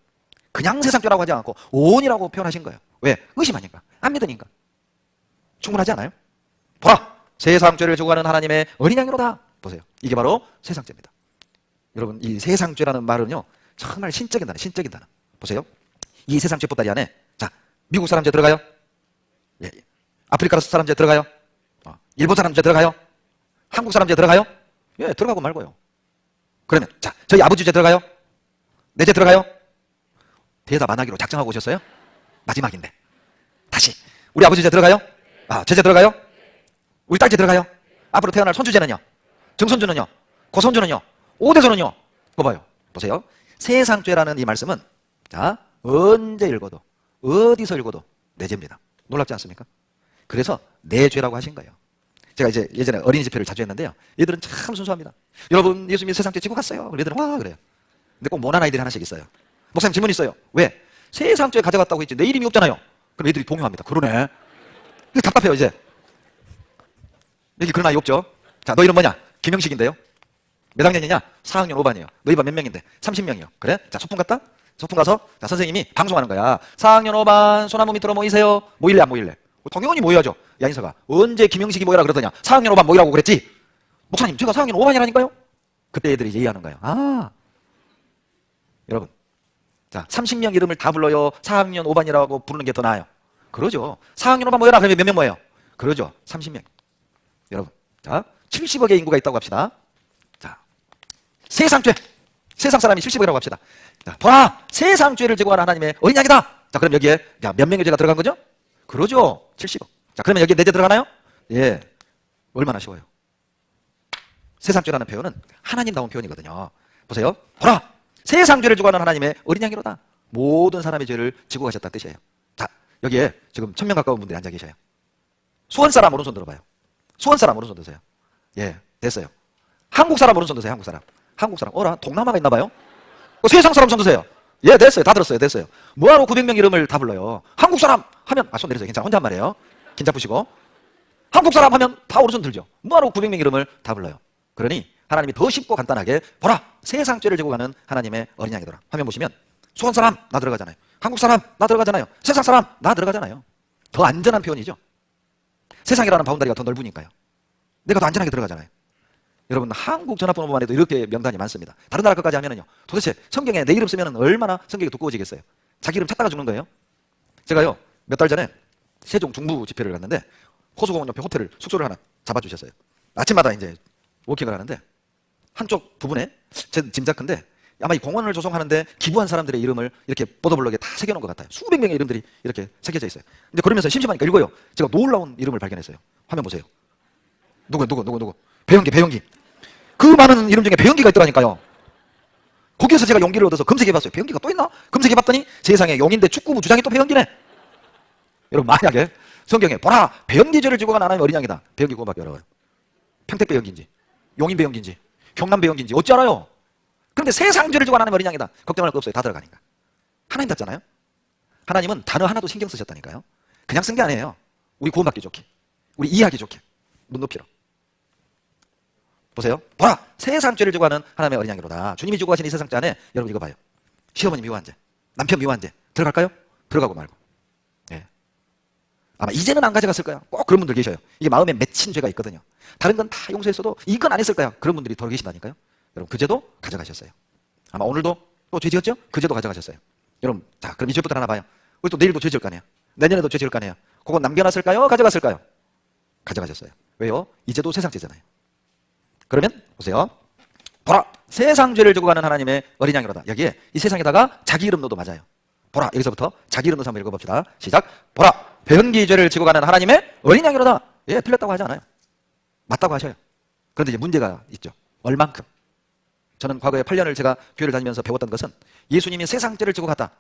그냥 세상 죄라고 하지 않고 온이라고 표현하신 거예요. 왜? 의심하니까, 안 믿으니까. 충분하지 않아요? 보라! 세상 죄를 지고 가는 하나님의 어린 양이로다. 보세요. 이게 바로 세상 죄입니다. 여러분 이 세상 죄라는 말은요 정말 신적인 단어, 신적인 단어. 보세요. 이 세상 죄 보따리 안에 자, 미국 사람 죄 들어가요? 예. 아프리카 사람 죄 들어가요? 일본 사람 죄 들어가요? 한국 사람 죄 들어가요? 예, 들어가고 말고요. 그러면 자, 저희 아버지 죄 들어가요? 내 죄 들어가요? 대답 안 하기로 작정하고 오셨어요? 마지막인데. 다시. 우리 아버지 죄 들어가요? 제 죄 들어가요? 우리 딸 죄 들어가요? 앞으로 태어날 손주 죄는요? 증손주는요? 고손주는요? 오대손은요? 뭐 봐요. 보세요. 세상 죄라는 이 말씀은 자, 언제 읽어도 어디서 읽어도 내 죄입니다. 놀랍지 않습니까? 그래서 내 죄라고 하신 거예요. 제가 이제 예전에 어린이 집회를 자주 했는데요. 얘들은 참 순수합니다. 여러분 예수님이 세상 죄 지고 갔어요. 얘들은 와 그래요. 근데 꼭 모난 아이들이 하나씩 있어요. 목사님 질문 있어요. 왜? 세상 죄 가져갔다고 했지 내 이름이 없잖아요. 그럼 애들이 동요합니다. 그러네. 답답해요 이제. 여기 그런 아이 없죠? 자, 너 이름 뭐냐? 김영식인데요. 몇 학년이냐? 4학년 5반이에요. 너희 반 몇 명인데? 30명이요. 그래? 자, 소풍 갔다? 소풍 가서 자, 선생님이 방송하는 거야. 4학년 5반 손 한번 밑으로 모이세요. 모일래 안 모일래? 당연히 모여야죠. 야, 인서가 언제 김영식이 모이라 그러더냐? 4학년 5반 모이라고 그랬지? 목사님 제가 4학년 5반이라니까요? 그때 애들이 이해하는 거예요. 여러분 자, 30명 이름을 다 불러요? 4학년 5반이라고 부르는 게 더 나아요? 그러죠. 4학년 5반 모여라 그러면 몇 명 모여요? 그러죠. 30명. 여러분, 자, 70억의 인구가 있다고 합시다. 자, 세상죄. 세상 사람이 70억이라고 합시다. 자, 보라! 세상 죄를 지고 가는 하나님의 어린 양이다! 자, 그럼 여기에 몇 명의 죄가 들어간 거죠? 그러죠. 70억. 자, 그러면 여기에 내 죄 들어가나요? 예. 얼마나 쉬워요. 세상죄라는 표현은 하나님다운 표현이거든요. 보세요. 보라! 세상 죄를 지고 가는 하나님의 어린 양이로다. 모든 사람의 죄를 지고 가셨다는 뜻이에요. 자, 여기에 지금 1000명 가까운 분들이 앉아 계셔요. 수원 사람 오른손 들어봐요. 수원 사람 오른손 드세요. 예, 됐어요. 한국 사람 오른손 드세요. 한국 사람. 한국 사람. 어라, 동남아가 있나 봐요? 세상 사람 손 드세요. 예, 됐어요. 다 들었어요. 됐어요. 뭐하러 900명 이름을 다 불러요? 한국 사람 하면 손 내리세요. 괜찮아. 혼자 한 말이에요. 긴장 푸시고. 한국 사람 하면 다 오른손 들죠. 뭐하러 900명 이름을 다 불러요? 그러니 하나님이 더 쉽고 간단하게 보라! 세상 죄를 지고 가는 하나님의 어린 양이더라. 화면 보시면 수원 사람 나 들어가잖아요. 한국 사람 나 들어가잖아요. 세상 사람 나 들어가잖아요. 더 안전한 표현이죠. 세상이라는 바운다리가 더 넓으니까요. 내가 더 안전하게 들어가잖아요. 여러분 한국 전화번호만 해도 이렇게 명단이 많습니다. 다른 나라 것까지 하면은요. 도대체 성경에 내 이름 쓰면 얼마나 성경이 두꺼워지겠어요. 자기 이름 찾다가 죽는 거예요. 제가요 몇 달 전에 세종 중부 집회를 갔는데 호수공원 옆에 호텔을 숙소를 하나 잡아주셨어요. 아침마다 이제 워킹을 하는데 한쪽 부분에 제 짐작컨대 아마 이 공원을 조성하는데 기부한 사람들의 이름을 이렇게 보더블럭에 다 새겨놓은 것 같아요. 수백 명의 이름들이 이렇게 새겨져 있어요. 근데 그러면서 심심하니까 읽어요. 제가 놀라운 이름을 발견했어요. 화면 보세요. 누구? 배영기. 그 많은 이름 중에 배영기가 있더라니까요. 거기에서 제가 용기를 얻어서 검색해봤어요. 배영기가 또 있나? 검색해봤더니 세상에 용인대 축구부 주장이 또 배영기네. 여러분 만약에 성경에 보라 배영기죄를 지고 간 하나님의 어린 양이다. 배영기 그거밖에 알아요. 평택 배영기인지 용인 배영기인지 경남 배영기인지 어찌 알아요? 그런데 세상 죄를 지고 하나님의 어린 양이다. 걱정할 거 없어요. 다 들어가니까. 하나님 답잖아요. 하나님은 단어 하나도 신경 쓰셨다니까요. 그냥 쓴 게 아니에요. 우리 구원받기 좋게, 우리 이해하기 좋게, 눈높이로. 보세요. 보라 세상 죄를 지고 하는 하나님의 어린 양이로다. 주님이 지고 가신 이 세상 죄 안에 여러분 이거 봐요. 시어머니 미워한 죄, 남편 미워한 죄 들어갈까요? 들어가고 말고. 예. 아마 이제는 안 가져갔을 거야. 꼭 그런 분들 계셔요. 이게 마음에 맺힌 죄가 있거든요. 다른 건 다 용서했어도 이건 안 했을 거야. 그런 분들이 더 계신다니까요. 여러분 그 죄도 가져가셨어요. 아마 오늘도 또 죄 지었죠? 그 죄도 가져가셨어요. 여러분 자 그럼 이 죄부터 하나 봐요. 우리 또 내일도 죄 지을 거 아니에요. 내년에도 죄 지을 거 아니에요. 그건 남겨놨을까요? 가져갔을까요? 가져가셨어요. 왜요? 이 죄도 세상 죄잖아요. 그러면 보세요. 보라 세상 죄를 지고 가는 하나님의 어린 양이로다. 여기에 이 세상에다가 자기 이름 넣어도 맞아요. 보라 여기서부터 자기 이름 넣어서 한번 읽어봅시다. 시작. 보라 배은기 죄를 지고 가는 하나님의 어린 양이로다. 예, 틀렸다고 하지 않아요. 맞다고 하셔요. 그런데 이제 문제가 있죠. 얼만큼? 저는 과거에 8년을 제가 교회를 다니면서 배웠던 것은 예수님이 세상 죄를 지고 갔다.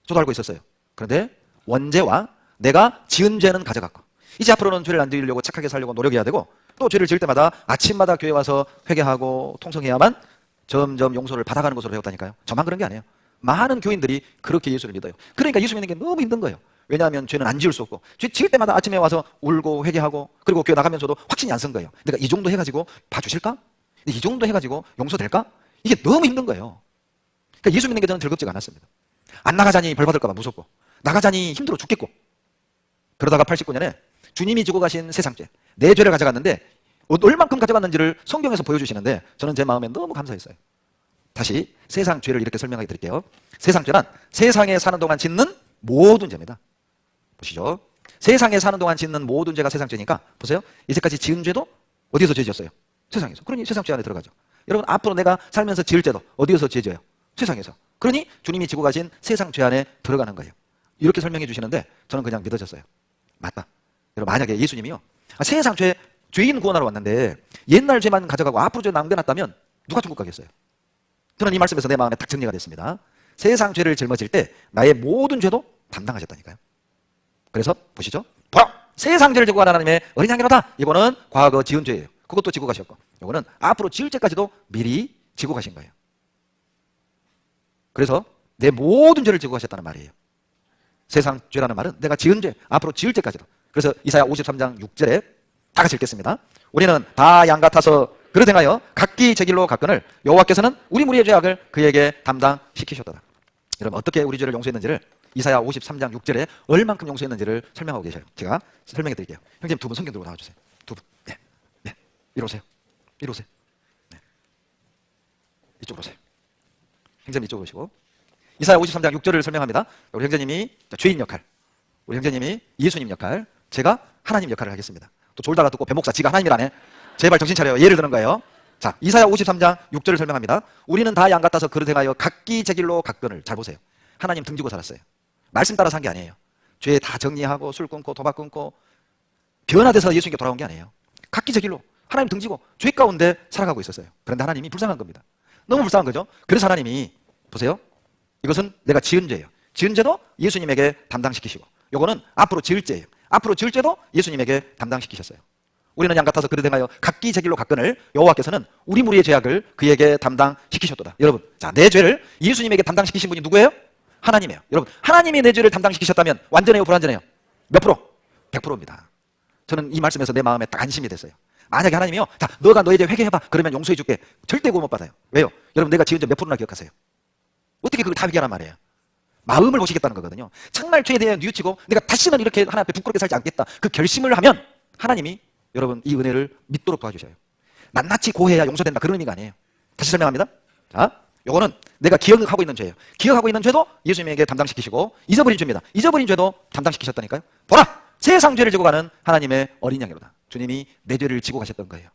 저도 알고 있었어요. 그런데 원죄와 내가 지은 죄는 가져갔고 이제 앞으로는 죄를 안 지으려고 착하게 살려고 노력해야 되고 또 죄를 지을 때마다 아침마다 교회 와서 회개하고 통성해야만 점점 용서를 받아가는 것으로 배웠다니까요. 저만 그런 게 아니에요. 많은 교인들이 그렇게 예수를 믿어요. 그러니까 예수 믿는 게 너무 힘든 거예요. 왜냐하면 죄는 안 지을 수 없고 죄 지을 때마다 아침에 와서 울고 회개하고 그리고 교회 나가면서도 확신이 안 선 거예요. 내가 이 정도 해가지고 봐주실까? 이 정도 해가지고 용서될까? 이게 너무 힘든 거예요. 그러니까 예수 믿는 게 저는 즐겁지가 않았습니다. 안 나가자니 벌 받을까 봐 무섭고 나가자니 힘들어 죽겠고 그러다가 89년에 주님이 지고 가신 세상죄 내 죄를 가져갔는데 얼만큼 가져갔는지를 성경에서 보여주시는데 저는 제 마음에 너무 감사했어요. 다시 세상 죄를 이렇게 설명해 드릴게요. 세상 죄란 세상에 사는 동안 짓는 모든 죄입니다. 보시죠. 세상에 사는 동안 짓는 모든 죄가 세상 죄니까 보세요. 이제까지 지은 죄도 어디에서 죄 지었어요? 세상에서. 그러니 세상 죄 안에 들어가죠. 여러분 앞으로 내가 살면서 지을 죄도 어디에서 죄 지어요? 세상에서. 그러니 주님이 지고 가신 세상 죄 안에 들어가는 거예요. 이렇게 설명해 주시는데 저는 그냥 믿어졌어요. 맞다. 여러분 만약에 예수님이요 세상 죄인 구원하러 왔는데 옛날 죄만 가져가고 앞으로 죄 남겨놨다면 누가 천국 가겠어요? 저는 이 말씀에서 내 마음에 딱 정리가 됐습니다. 세상 죄를 짊어질 때 나의 모든 죄도 담당하셨다니까요. 그래서 보시죠. 보라! 세상 죄를 지고 가는 하나님의 어린 양이로다. 이거는 과거 지은 죄예요. 그것도 지고 가셨고 이거는 앞으로 지을 죄까지도 미리 지고 가신 거예요. 그래서 내 모든 죄를 지고 가셨다는 말이에요. 세상 죄라는 말은 내가 지은 죄, 앞으로 지을 죄까지도. 그래서 이사야 53장 6절에 다 같이 읽겠습니다. 우리는 다 양 같아서 그릇 행하여 각기 제 길로 갔거늘 여호와께서는 우리 무리의 죄악을 그에게 담당시키셨도다. 여러분 어떻게 우리 죄를 용서했는지를 이사야 53장 6절에 얼만큼 용서했는지를 설명하고 계셔요. 제가 설명해 드릴게요. 형제님 두 분 성경 들고 나와주세요. 두 분. 네. 네. 이리 오세요. 이리 오세요. 네. 이쪽으로 오세요. 형제님 이쪽으로 오시고 이사야 53장 6절을 설명합니다. 우리 형제님이 죄인 역할, 우리 형제님이 예수님 역할, 제가 하나님 역할을 하겠습니다. 또 졸다가 듣고 배목사 지가 하나님이라네. 제발 정신 차려요. 예를 드는 거예요. 자, 이사야 53장 6절을 설명합니다. 우리는 다 양 같아서 그릇 행하여 각기 제 길로 갔거늘. 잘 보세요. 하나님 등지고 살았어요. 말씀 따라 산 게 아니에요. 죄 다 정리하고 술 끊고 도박 끊고 변화돼서 예수님께 돌아온 게 아니에요. 각기 제 길로 하나님 등지고 죄 가운데 살아가고 있었어요. 그런데 하나님이 불쌍한 겁니다. 너무 불쌍한 거죠. 그래서 하나님이 보세요. 이것은 내가 지은 죄예요. 지은 죄도 예수님에게 담당시키시고 요거는 앞으로 지을 죄예요. 앞으로 지을 죄도 예수님에게 담당시키셨어요. 우리는 양 같아서 그릇 행하여 각기 제 길로 갔거늘 여호와께서는 우리 무리의 죄악을 그에게 담당시키셨도다. 여러분, 자, 내 죄를 예수님에게 담당시키신 분이 누구예요? 하나님이에요. 여러분, 하나님이 내 죄를 담당시키셨다면 완전해요, 불완전해요? 몇 프로? 100%입니다. 저는 이 말씀에서 내 마음에 딱 안심이 됐어요. 만약에 하나님이요, 자, 너가 너의 죄 회개해봐. 그러면 용서해 줄게. 절대 구원 못 받아요. 왜요? 여러분, 내가 지은 죄 몇 프로나 기억하세요? 어떻게 그걸 다 회개하란 말이에요? 마음을 보시겠다는 거거든요. 정말 죄에 대해 뉘우치고 내가 다시는 이렇게 하나님 앞에 부끄럽게 살지 않겠다. 그 결심을 하면 하나님이 여러분 이 은혜를 믿도록 도와주셔요. 낱낱이 고해야 용서된다 그런 의미가 아니에요. 다시 설명합니다. 자, 요거는 내가 기억하고 있는 죄예요. 기억하고 있는 죄도 예수님에게 담당시키시고 잊어버린 죄입니다. 잊어버린 죄도 담당시키셨다니까요. 보라! 세상 죄를 지고 가는 하나님의 어린 양이로다. 주님이 내 죄를 지고 가셨던 거예요.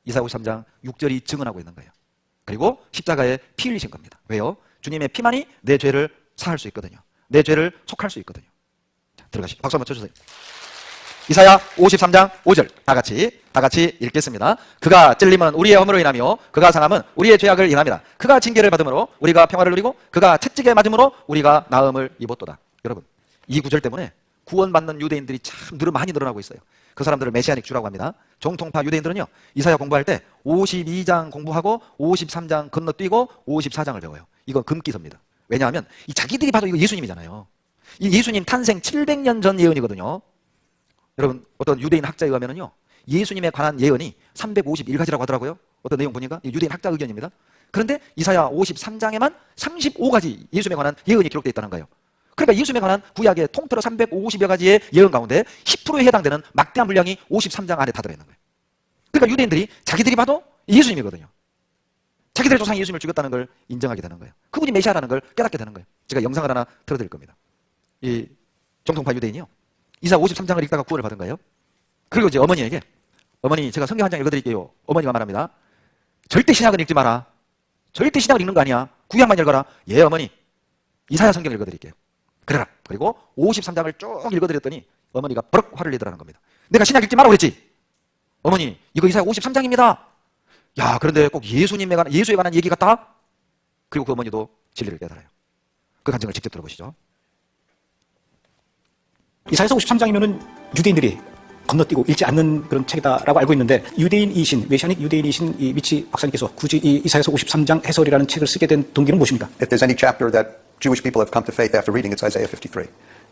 이사야 53장 6절이 증언하고 있는 거예요. 그리고 십자가에 피 흘리신 겁니다. 왜요? 주님의 피만이 내 죄를 사할 수 있거든요. 내 죄를 속할 수 있거든요. 자, 들어가시죠. 박수 한번 쳐주세요. 이사야 53장 5절 다 같이 읽겠습니다. 그가 찔림은 우리의 허물로 인하며 그가 상함은 우리의 죄악을 인함이라. 그가 징계를 받음으로 우리가 평화를 누리고 그가 채찍에 맞음으로 우리가 나음을 입었도다. 여러분, 이 구절 때문에 구원받는 유대인들이 참 많이 늘어나고 있어요. 그 사람들을 메시아닉 주라고 합니다. 정통파 유대인들은요, 이사야 공부할 때 52장 공부하고 53장 건너뛰고 54장을 배워요. 이거 금기서입니다. 왜냐하면 이 자기들이 봐도 이거 예수님이잖아요. 이 예수님 탄생 700년 전 예언이거든요. 여러분, 어떤 유대인 학자에 의하면요, 예수님에 관한 예언이 351가지라고 하더라고요. 어떤 내용 보니까 유대인 학자 의견입니다. 그런데 이사야 53장에만 35가지 예수님에 관한 예언이 기록되어 있다는 거예요. 그러니까 예수님에 관한 구약의 통틀어 350여 가지의 예언 가운데 10%에 해당되는 막대한 분량이 53장 안에 다 들어있는 거예요. 그러니까 유대인들이 자기들이 봐도 예수님이거든요. 자기들의 조상이 예수님을 죽였다는 걸 인정하게 되는 거예요. 그분이 메시아라는 걸 깨닫게 되는 거예요. 제가 영상을 하나 틀어드릴 겁니다. 이 정통파 유대인이요, 이사야 53장을 읽다가 구원을 받은 거예요. 그리고 이제 어머니에게, 어머니 제가 성경 한 장 읽어드릴게요. 어머니가 말합니다. 절대 신약은 읽지 마라. 절대 신약을 읽는 거 아니야. 구약만 읽어라. 예 어머니, 이사야 성경 읽어드릴게요. 그래라. 그리고 53장을 쭉 읽어드렸더니 어머니가 버럭 화를 내더라는 겁니다. 내가 신약 읽지 마라 그랬지. 어머니, 이거 이사야 53장입니다. 야, 그런데 꼭 예수에 관한 얘기 같다. 그리고 그 어머니도 진리를 깨달아요. 그 간증을 직접 들어보시죠. 이사야서 53장이면은 유대인들이 건너뛰고 읽지 않는 그런 책이다라고 알고 있는데, 유대인이신, 메시아닉 유대인이신 이 미치 박사님께서 굳이 이 이사야서 53장 해설이라는 책을 쓰게 된 동기는 무엇입니까? If there's any chapter that Jewish people have come to faith after reading, it's Isaiah 53.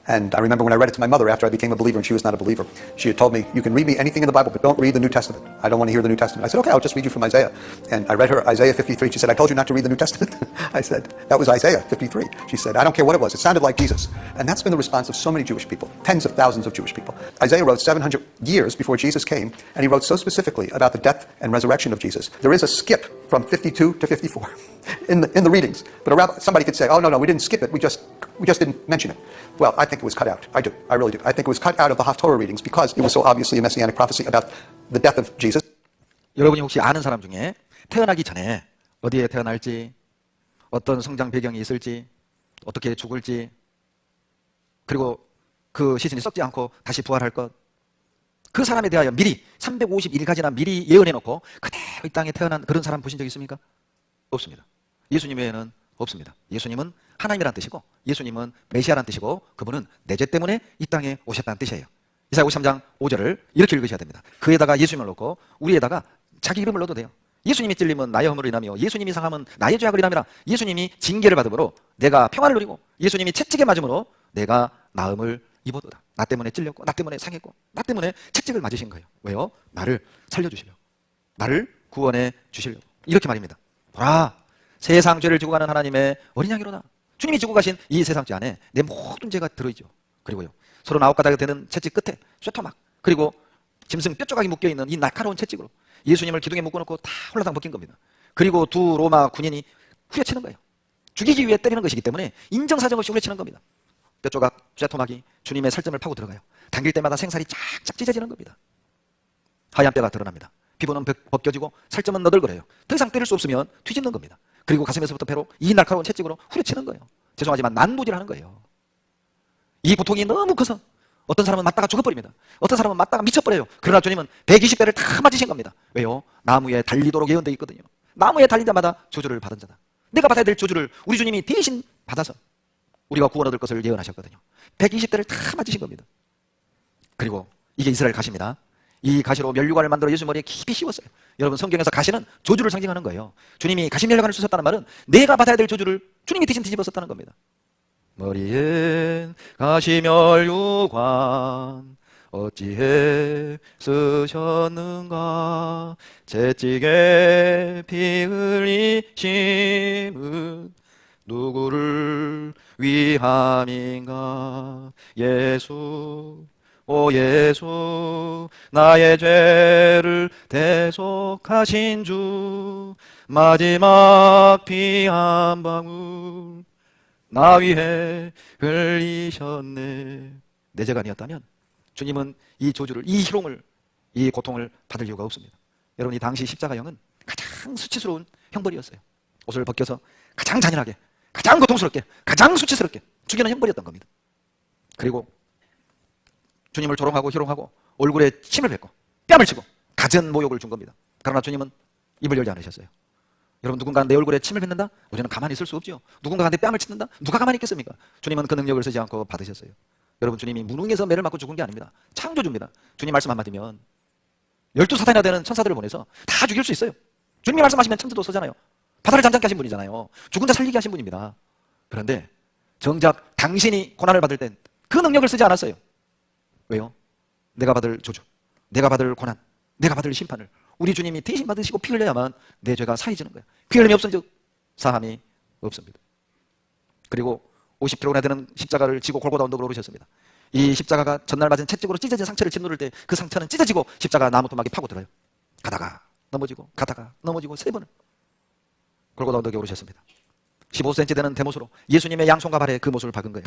And I remember when I read it to my mother after I became a believer and she was not a believer, she had told me, you can read me anything in the Bible, but don't read the New Testament. I don't want to hear the New Testament. I said, okay, I'll just read you from Isaiah. And I read her Isaiah 53. She said, I told you not to read the New Testament. I said, that was Isaiah 53. She said, I don't care what it was. It sounded like Jesus. And that's been the response of so many Jewish people, tens of thousands of Jewish people. Isaiah wrote 700 years before Jesus came, and he wrote so specifically about the death and resurrection of Jesus. There is a skip from 52 to 54 in the readings. But somebody could say, oh, no, we didn't skip it. We just didn't mention it. Well, I think it was cut out. I do. I really do. I think it was cut out of the Haftorah readings because it was so obviously a messianic prophecy about the death of Jesus. 여러분이 혹시 아는 사람 중에 태어나기 전에 어디에 태어날지, 어떤 성장 배경이 있을지, 어떻게 죽을지, 그리고 그 시신이 썩지 않고 다시 부활할 것, 그 사람에 대하여 미리 351가지나 미리 예언해놓고 그대로 이 땅에 태어난 그런 사람 보신 적 있습니까? 없습니다. 예수님 외에는 없습니다. 예수님은 하나님이란 뜻이고, 예수님은 메시아란 뜻이고, 그분은 내 죄 때문에 이 땅에 오셨다는 뜻이에요. 이사야 53장 5절을 이렇게 읽으셔야 됩니다. 그에다가 예수님을 넣고 우리에다가 자기 이름을 넣어도 돼요. 예수님이 찔림은 나의 허물을 인하며 예수님이 상함은 나의 죄악을 인함이라. 예수님이 징계를 받음으로 내가 평안을 누리고 예수님이 채찍에 맞음으로 내가 나음을 입었도다. 나 때문에 찔렸고, 나 때문에 상했고, 나 때문에 채찍을 맞으신 거예요. 왜요? 나를 살려주시려고, 나를 구원해 주시려고. 이렇게 말입니다. 보라, 세상 죄를 지고 가는 하나님의 어린 양이로다. 주님이 지고 가신 이 세상 죄 안에 내 모든 죄가 들어있죠. 그리고요, 39가닥이 되는 채찍 끝에 쇠토막, 그리고 짐승 뼈조각이 묶여있는 이 날카로운 채찍으로 예수님을 기둥에 묶어놓고 다 홀라당 벗긴 겁니다. 그리고 두 로마 군인이 후려치는 거예요. 죽이기 위해 때리는 것이기 때문에 인정사정 없이 후려치는 겁니다. 뼈조각, 쇠토막이 주님의 살점을 파고 들어가요. 당길 때마다 생살이 쫙쫙 찢어지는 겁니다. 하얀 뼈가 드러납니다. 피부는 벗겨지고 살점은 너덜거려요. 더 이상 때릴 수 없으면 뒤집는 겁니다. 그리고 가슴에서부터 배로 이 날카로운 채찍으로 후려치는 거예요. 죄송하지만 난도질하는 거예요. 이 고통이 너무 커서 어떤 사람은 맞다가 죽어버립니다. 어떤 사람은 맞다가 미쳐버려요. 그러나 주님은 120대를 다 맞으신 겁니다. 왜요? 나무에 달리도록 예언되어 있거든요. 나무에 달린 자마다 저주를 받은 자다. 내가 받아야 될 저주를 우리 주님이 대신 받아서 우리가 구원 얻을 것을 예언하셨거든요. 120대를 다 맞으신 겁니다. 그리고 이게 이스라엘 가시입니다. 이 가시로 면류관을 만들어 예수 머리에 깊이 씌웠어요. 여러분, 성경에서 가시는 저주를 상징하는 거예요. 주님이 가시 면류관을 쓰셨다는 말은 내가 받아야 될 저주를 주님이 대신 뒤집어 썼다는 겁니다. 머리엔 가시 면류관 어찌해 쓰셨는가. 채찍에 피 흘리심은 누구를 위함인가? 예수, 오 예수, 나의 죄를 대속하신 주, 마지막 피 한 방울 나 위해 흘리셨네. 내 죄가 아니었다면 주님은 이 저주를, 이 희롱을, 이 고통을 받을 이유가 없습니다. 여러분, 이 당시 십자가형은 가장 수치스러운 형벌이었어요. 옷을 벗겨서 가장 잔인하게, 가장 고통스럽게, 가장 수치스럽게 죽이는 형벌이었던 겁니다. 그리고 주님을 조롱하고 희롱하고 얼굴에 침을 뱉고 뺨을 치고 갖은 모욕을 준 겁니다. 그러나 주님은 입을 열지 않으셨어요. 여러분, 누군가 내 얼굴에 침을 뱉는다? 우리는 가만히 있을 수 없죠. 누군가가 내 뺨을 치는다? 누가 가만히 있겠습니까? 주님은 그 능력을 쓰지 않고 받으셨어요. 여러분, 주님이 무능해서 매를 맞고 죽은 게 아닙니다. 창조주입니다. 주님 말씀 한마디면 12사단이나 되는 천사들을 보내서 다 죽일 수 있어요. 주님이 말씀하시면 천사도 서잖아요. 바다를 잠잠케 하신 분이잖아요. 죽은 자 살리게 하신 분입니다. 그런데 정작 당신이 고난을 받을 땐 그 능력을 쓰지 않았어요. 왜요? 내가 받을 저주, 내가 받을 고난, 내가 받을 심판을 우리 주님이 대신 받으시고 피 흘려야만 내 죄가 사해지는 거예요. 피 흘림이 없은즉 사함이 없습니다. 그리고 50kg나 되는 십자가를 지고 골고다 언덕으로 오르셨습니다. 이 십자가가 전날 맞은 채찍으로 찢어진 상처를 짓누를 때 그 상처는 찢어지고 십자가 나무 토막이 파고들어요. 가다가 넘어지고 가다가 넘어지고 3번을 골고다 언덕에 오르셨습니다. 15cm 되는 대못으로 예수님의 양손과 발에 그 못을 박은 거예요.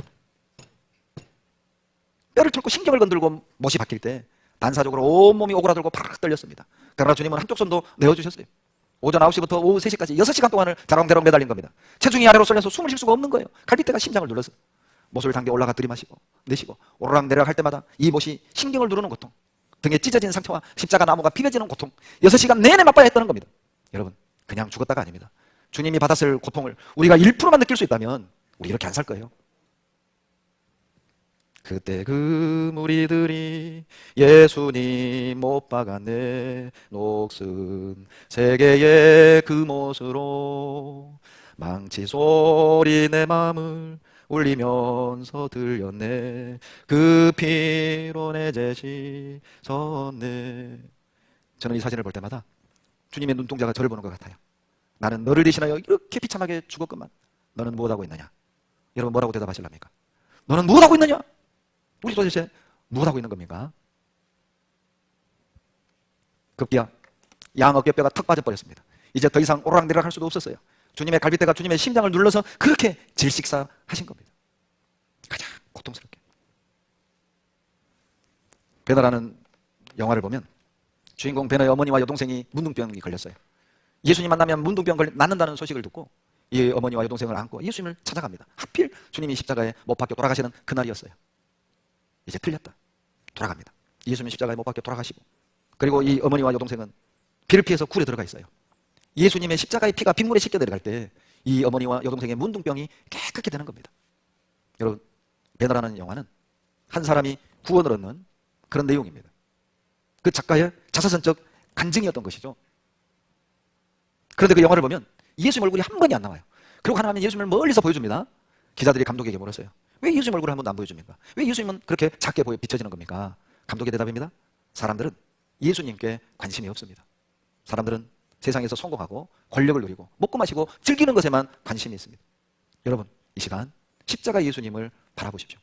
뼈를 뚫고 신경을 건들고 못이 박힐 때 반사적으로 온몸이 오그라들고 파락 떨렸습니다. 그러나 주님은 한쪽 손도 내어주셨어요. 오전 9시부터 오후 3시까지 6시간 동안을 자랑대롱 매달린 겁니다. 체중이 아래로 쏠려서 숨을 쉴 수가 없는 거예요. 갈비뼈가 심장을 눌러서 못을 당겨 올라가 들이마시고 내쉬고 오르락 내리락 할 때마다 이 못이 신경을 누르는 고통, 등에 찢어진 상처와 십자가 나무가 비벼지는 고통, 6시간 내내 맛봐야 했다는 겁니다. 여러분, 그냥 죽었다가 아닙니다. 주님이 받았을 고통을 우리가 1%만 느낄 수 있다면 우리 이렇게 안 살 거예요. 그때 그 무리들이 예수님 못 박았네, 녹슨 세계의 그 못으로 망치 소리 내 맘을 울리면서 들렸네, 그 피로 내 죄 씻었네. 저는 이 사진을 볼 때마다 주님의 눈동자가 저를 보는 것 같아요. 나는 너를 대신하여 이렇게 비참하게 죽었건만 너는 무엇하고 있느냐? 여러분, 뭐라고 대답하실랍니까? 너는 무엇하고 있느냐? 우리 도대체 무엇하고 있는 겁니까? 급기야 양 어깨뼈가 턱 빠져버렸습니다. 이제 더 이상 오르락내리락 할 수도 없었어요. 주님의 갈비뼈가 주님의 심장을 눌러서 그렇게 질식사하신 겁니다. 가장 고통스럽게. 베너라는 영화를 보면 주인공 베너의 어머니와 여동생이 문둥병이 걸렸어요. 예수님 만나면 문둥병 낫는다는 소식을 듣고 이 어머니와 여동생을 안고 예수님을 찾아갑니다. 하필 주님이 십자가에 못 박혀 돌아가시는 그날이었어요. 이제 틀렸다. 돌아갑니다. 예수님 십자가에 못 박혀 돌아가시고, 그리고 이 어머니와 여동생은 피를 피해서 굴에 들어가 있어요. 예수님의 십자가의 피가 빗물에 씻겨 내려갈 때 이 어머니와 여동생의 문둥병이 깨끗게 되는 겁니다. 여러분, 베너라는 영화는 한 사람이 구원을 얻는 그런 내용입니다. 그 작가의 자서전적 간증이었던 것이죠. 그런데 그 영화를 보면 예수님 얼굴이 한 번이 안 나와요. 그리고 하나님은 예수님을 멀리서 보여줍니다. 기자들이 감독에게 물었어요. 왜 예수님 얼굴을 한 번도 안 보여줍니까? 왜 예수님은 그렇게 작게 비춰지는 겁니까? 감독의 대답입니다. 사람들은 예수님께 관심이 없습니다. 사람들은 세상에서 성공하고 권력을 누리고 먹고 마시고 즐기는 것에만 관심이 있습니다. 여러분, 이 시간 십자가 예수님을 바라보십시오.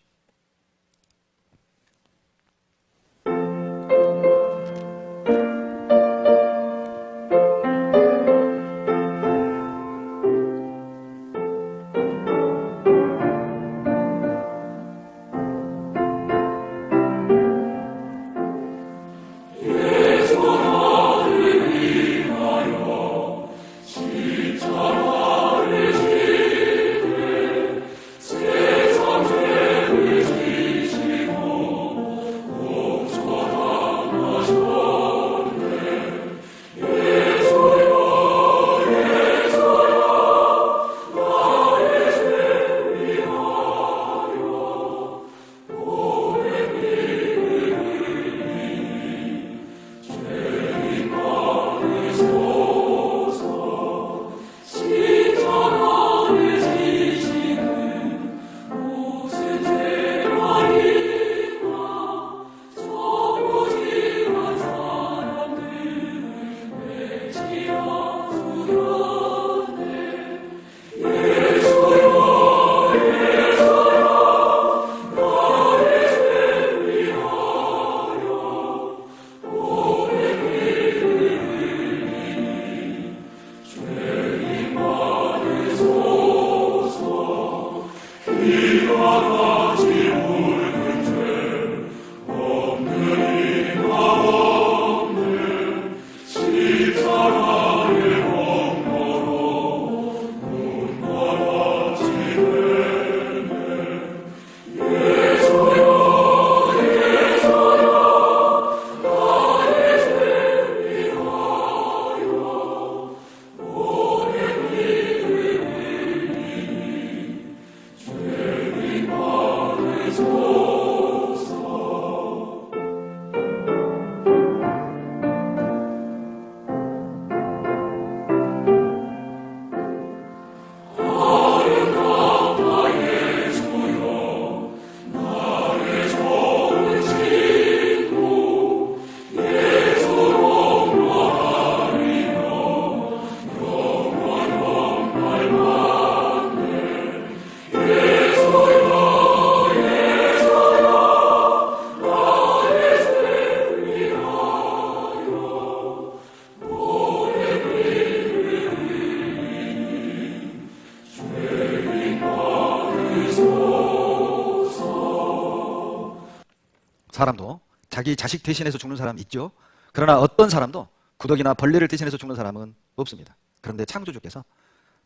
사람도 자기 자식 대신해서 죽는 사람 있죠. 그러나 어떤 사람도 구더기나 벌레를 대신해서 죽는 사람은 없습니다. 그런데 창조주께서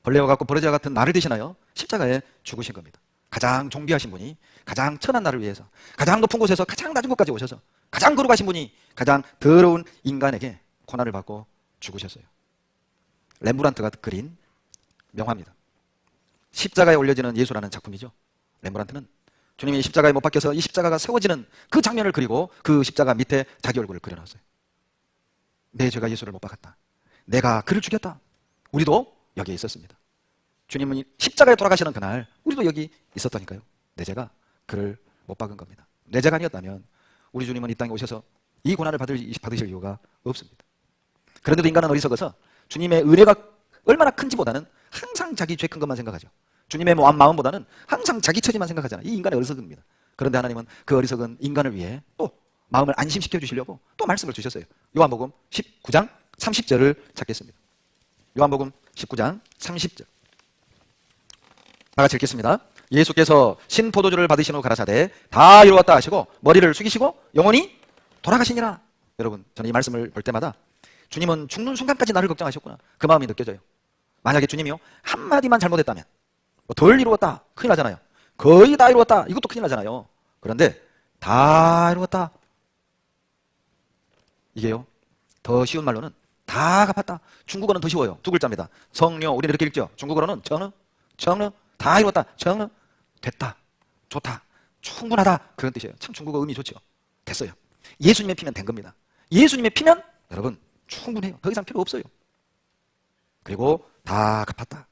벌레와 같고 버러지와 같은 나를 대신하여 십자가에 죽으신 겁니다. 가장 존귀하신 분이 가장 천한 나를 위해서 가장 높은 곳에서 가장 낮은 곳까지 오셔서 가장 거룩하신 분이 가장 더러운 인간에게 고난을 받고 죽으셨어요. 렘브란트가 그린 명화입니다. 십자가에 올려지는 예수라는 작품이죠. 렘브란트는 주님이 십자가에 못 박혀서 이 십자가가 세워지는 그 장면을 그리고 그 십자가 밑에 자기 얼굴을 그려놨어요. 내 죄가 예수를 못 박았다. 내가 그를 죽였다. 우리도 여기에 있었습니다. 주님은 십자가에 돌아가시는 그날 우리도 여기 있었다니까요. 내 죄가 그를 못 박은 겁니다. 내 죄가 아니었다면 우리 주님은 이 땅에 오셔서 이 고난을 받으실 이유가 없습니다. 그런데도 인간은 어리석어서 주님의 은혜가 얼마나 큰지보다는 항상 자기 죄 큰 것만 생각하죠. 주님의 마음보다는 항상 자기 처지만 생각하잖아요. 이 인간의 어리석음입니다. 그런데 하나님은 그 어리석은 인간을 위해 또 마음을 안심시켜 주시려고 또 말씀을 주셨어요. 요한복음 19장 30절을 찾겠습니다. 요한복음 19장 30절. 다 같이 읽겠습니다. 예수께서 신포도주를 받으신 후 가라사대 다 이루었다 하시고 머리를 숙이시고 영원히 돌아가시니라. 여러분, 저는 이 말씀을 볼 때마다 주님은 죽는 순간까지 나를 걱정하셨구나. 그 마음이 느껴져요. 만약에 주님이요 한마디만 잘못했다면 덜 이루었다 큰일 나잖아요. 거의 다 이루었다 이것도 큰일 나잖아요. 그런데 다 이루었다 이게요 더 쉬운 말로는 다 갚았다. 중국어는 더 쉬워요. 두 글자입니다. 성녀. 우리는 이렇게 읽죠. 중국어로는 정느 다 이루었다. 정느 됐다 좋다 충분하다 그런 뜻이에요. 참 중국어 의미 좋죠. 됐어요. 예수님의 피면 된 겁니다. 예수님의 피면 여러분 충분해요. 더 이상 필요 없어요. 그리고 다 갚았다.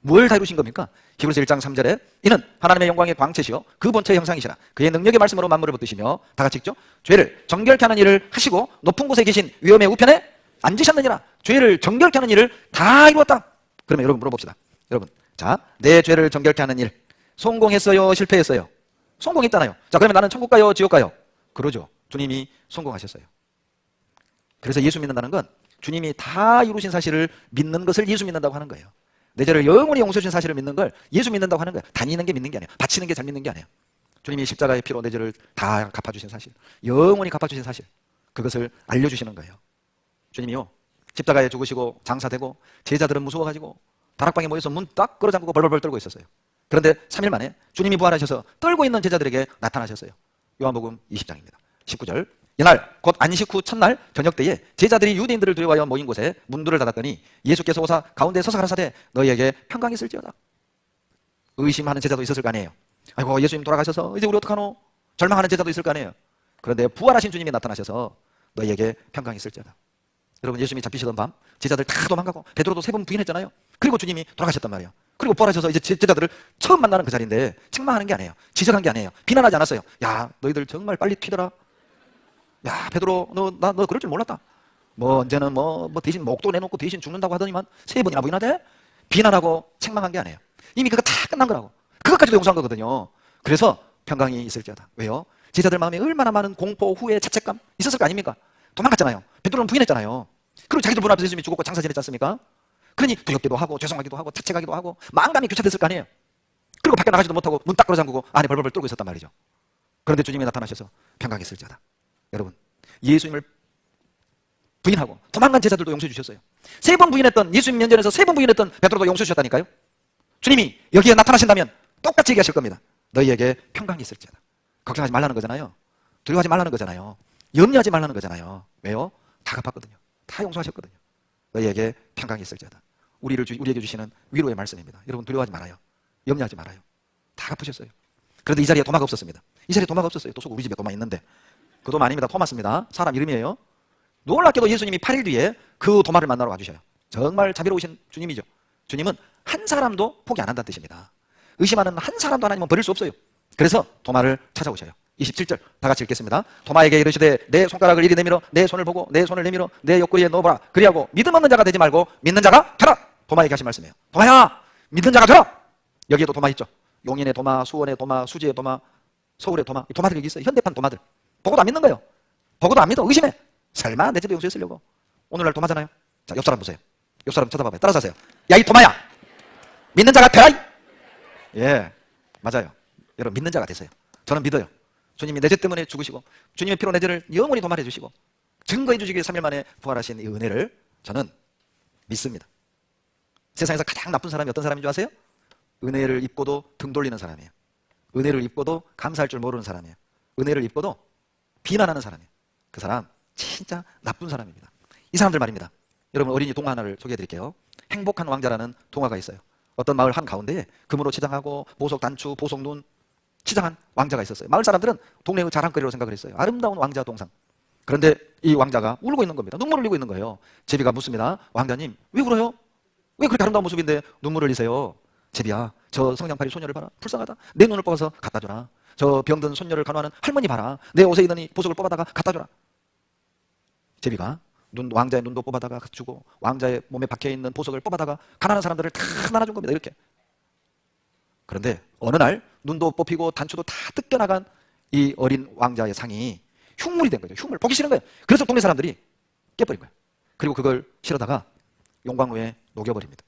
뭘 다 이루신 겁니까? 히브리서 1장 3절에 이는 하나님의 영광의 광채시요 그 본체의 형상이시라 그의 능력의 말씀으로 만물을 붙드시며 다 같이 읽죠. 죄를 정결케 하는 일을 하시고 높은 곳에 계신 위엄의 우편에 앉으셨느니라. 죄를 정결케 하는 일을 다 이루었다. 그러면 여러분 물어봅시다. 여러분, 자, 내 죄를 정결케 하는 일 성공했어요? 실패했어요? 성공했잖아요. 자, 그러면 나는 천국 가요? 지옥 가요? 그러죠. 주님이 성공하셨어요. 그래서 예수 믿는다는 건 주님이 다 이루신 사실을 믿는 것을 예수 믿는다고 하는 거예요. 내 죄를 영원히 용서해 주신 사실을 믿는 걸 예수 믿는다고 하는 거예요. 다니는 게 믿는 게 아니에요. 바치는 게 잘 믿는 게 아니에요. 주님이 십자가의 피로 내 죄를 다 갚아주신 사실, 영원히 갚아주신 사실, 그것을 알려주시는 거예요. 주님이요 십자가에 죽으시고 장사되고 제자들은 무서워가지고 다락방에 모여서 문 딱 끌어잠그고 벌벌벌 떨고 있었어요. 그런데 3일 만에 주님이 부활하셔서 떨고 있는 제자들에게 나타나셨어요. 요한복음 20장입니다. 19절. 이날 곧 안식 후 첫날 저녁 때에 제자들이 유대인들을 두려워하여 모인 곳에 문들을 닫았더니 예수께서 오사 가운데 서서 가라사대 너희에게 평강이 있을지어다. 의심하는 제자도 있었을 거 아니에요. 아이고 예수님 돌아가셔서 이제 우리 어떡하노? 절망하는 제자도 있을 거 아니에요. 그런데 부활하신 주님이 나타나셔서 너희에게 평강이 있을지어다. 여러분, 예수님이 잡히시던 밤 제자들 다 도망가고 베드로도 3번 부인했잖아요. 그리고 주님이 돌아가셨단 말이에요. 그리고 부활하셔서 이제 제자들을 처음 만나는 그 자리인데 책망하는 게 아니에요. 지적한 게 아니에요. 비난하지 않았어요. 야 너희들 정말 빨리 튀더라. 야 베드로 너 그럴 줄 몰랐다. 뭐 언제는 뭐 대신 목도 내놓고 대신 죽는다고 하더니만 3번이나 부인하대. 비난하고 책망한 게 아니에요. 이미 그거 다 끝난 거라고. 그것까지도 용서한 거거든요. 그래서 평강이 있을지어다. 왜요? 제자들 마음에 얼마나 많은 공포, 후회, 자책감 있었을 거 아닙니까? 도망갔잖아요. 베드로는 부인했잖아요. 그리고 자기들 문 앞에서 예수님이 죽었고 장사 지냈지 않습니까? 그러니 두렵기도 하고 죄송하기도 하고 자책하기도 하고 마음감이 교차됐을 거 아니에요. 그리고 밖에 나가지도 못하고 문 딱 끌어잠그고 안에 벌벌벌 떨고 있었단 말이죠. 그런데 주님이 나타나셔서 평강이 있을지어다. 여러분, 예수님을 부인하고 도망간 제자들도 용서해 주셨어요. 3번 부인했던 예수님 면전에서 3번 부인했던 베드로도 용서해 주셨다니까요. 주님이 여기에 나타나신다면 똑같이 얘기하실 겁니다. 너희에게 평강이 있을지어다. 걱정하지 말라는 거잖아요. 두려워하지 말라는 거잖아요. 염려하지 말라는 거잖아요. 왜요? 다 갚았거든요. 다 용서하셨거든요. 너희에게 평강이 있을지어다. 우리에게 주시는 위로의 말씀입니다. 여러분 두려워하지 말아요. 염려하지 말아요. 다 갚으셨어요. 그런데 이 자리에 도마가 없었습니다. 이 자리에 도마가 없었어요. 또 우리 집에 도마 있는데. 그 도마 아닙니다. 토마스입니다. 사람 이름이에요. 놀랍게도 예수님이 8일 뒤에 그 도마를 만나러 와주셔요. 정말 자비로우신 주님이죠. 주님은 한 사람도 포기 안 한다는 뜻입니다. 의심하는 한 사람도 하나님은 버릴 수 없어요. 그래서 도마를 찾아오셔요. 27절 다 같이 읽겠습니다. 도마에게 이르시되 내 손가락을 이리 내밀어 내 손을 보고 내 손을 내밀어 내 옆구리에 넣어보라. 그리하고 믿음 없는 자가 되지 말고 믿는 자가 되라. 도마에게 하신 말씀이에요. 도마야, 믿는 자가 되라. 여기에도 도마 있죠. 용인의 도마, 수원의 도마, 수지의 도마, 서울의 도마. 이 도마들이 여기 있어요. 현대판 도마들. 보고도 안 믿는 거예요. 보고도 안 믿어. 의심해. 설마 내 집에 용서했으려고. 오늘날 도마잖아요. 자, 옆 사람 보세요. 옆 사람 쳐다봐봐요. 따라서 하세요. 야, 이 도마야, 믿는 자가 되라. 예, 맞아요. 여러분, 믿는 자가 되세요. 저는 믿어요. 주님이 내 죄 때문에 죽으시고 주님의 피로 내 죄를 영원히 도말해 주시고 증거해 주시기 3일 만에 부활하신 이 은혜를 저는 믿습니다. 세상에서 가장 나쁜 사람이 어떤 사람인 줄 아세요? 은혜를 입고도 등 돌리는 사람이에요. 은혜를 입고도 감사할 줄 모르는 사람이에요. 은혜를 입고도 비난하는 사람이에요. 그 사람 진짜 나쁜 사람입니다. 이 사람들 말입니다. 여러분, 어린이 동화 하나를 소개해 드릴게요. 행복한 왕자라는 동화가 있어요. 어떤 마을 한가운데에 금으로 치장하고 보석 단추, 보석 눈 치장한 왕자가 있었어요. 마을 사람들은 동네의 자랑거리로 생각을 했어요. 아름다운 왕자 동상. 그런데 이 왕자가 울고 있는 겁니다. 눈물을 흘리고 있는 거예요. 제비가 묻습니다. 왕자님, 왜 울어요? 왜 그렇게 아름다운 모습인데 눈물을 흘리세요? 제비야, 저 성냥팔이 소녀를 봐라. 불쌍하다. 내 눈을 뽑아서 갖다 줘라. 저 병든 손녀를 간호하는 할머니 봐라. 내 옷에 있는 이 보석을 뽑아다가 갖다 줘라. 제비가 왕자의 눈도 뽑아다가 주고 왕자의 몸에 박혀있는 보석을 뽑아다가 가난한 사람들을 다 나눠준 겁니다. 이렇게. 그런데 어느 날 눈도 뽑히고 단추도 다 뜯겨나간 이 어린 왕자의 상이 흉물이 된 거죠. 흉물. 보기 싫은 거예요. 그래서 동네 사람들이 깨버린 거예요. 그리고 그걸 실어다가 용광로에 녹여버립니다.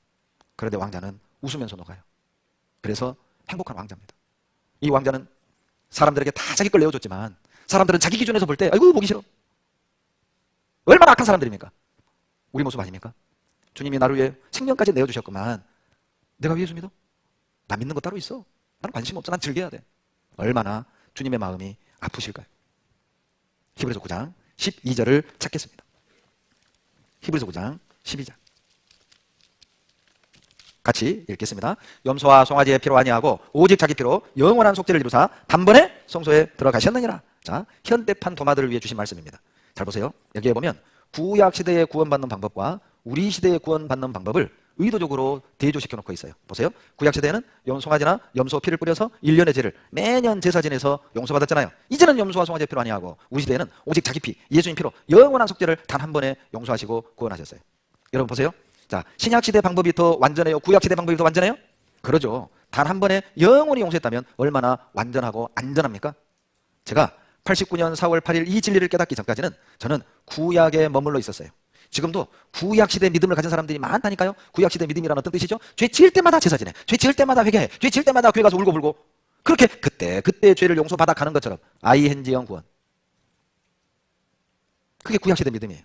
그런데 왕자는 웃으면서 녹아요. 그래서 행복한 왕자입니다. 이 왕자는 사람들에게 다 자기 걸 내어줬지만 사람들은 자기 기준에서 볼 때 아이고 보기 싫어. 얼마나 악한 사람들입니까? 우리 모습 아닙니까? 주님이 나를 위해 생명까지 내어주셨구만. 내가 왜 예수 믿어? 나 믿는 거 따로 있어. 난 관심 없어. 난 즐겨야 돼. 얼마나 주님의 마음이 아프실까요? 히브리서 9장 12절을 찾겠습니다. 히브리서 9장 12절 같이 읽겠습니다. 염소와 송아지의 피로 아니하고 오직 자기 피로 영원한 속죄를 이루사 단번에 성소에 들어가셨느니라. 자, 현대판 도마들을 위해 주신 말씀입니다. 잘 보세요. 여기에 보면 구약 시대에 구원받는 방법과 우리 시대에 구원받는 방법을 의도적으로 대조시켜 놓고 있어요. 보세요. 구약 시대에는 송아지나 염소 피를 뿌려서 1년의 죄를 매년 제사 지내서 용서받았잖아요. 이제는 염소와 송아지의 피로 아니하고 우리 시대에는 오직 자기 피, 예수님 피로 영원한 속죄를 단 한 번에 용서하시고 구원하셨어요. 여러분 보세요. 자, 신약 시대 방법이 더 완전해요? 구약 시대 방법이 더 완전해요? 그러죠. 단 한 번에 영원히 용서했다면 얼마나 완전하고 안전합니까? 제가 89년 4월 8일 이 진리를 깨닫기 전까지는 저는 구약에 머물러 있었어요. 지금도 구약시대 믿음을 가진 사람들이 많다니까요. 구약시대 믿음이란 어떤 뜻이죠? 죄 지을 때마다 제사 지내. 죄 지을 때마다 회개해. 죄 지을 때마다 교회 가서 울고 불고. 그렇게 그때 죄를 용서받아 가는 것처럼 ING형 구원. 그게 구약시대 믿음이에요.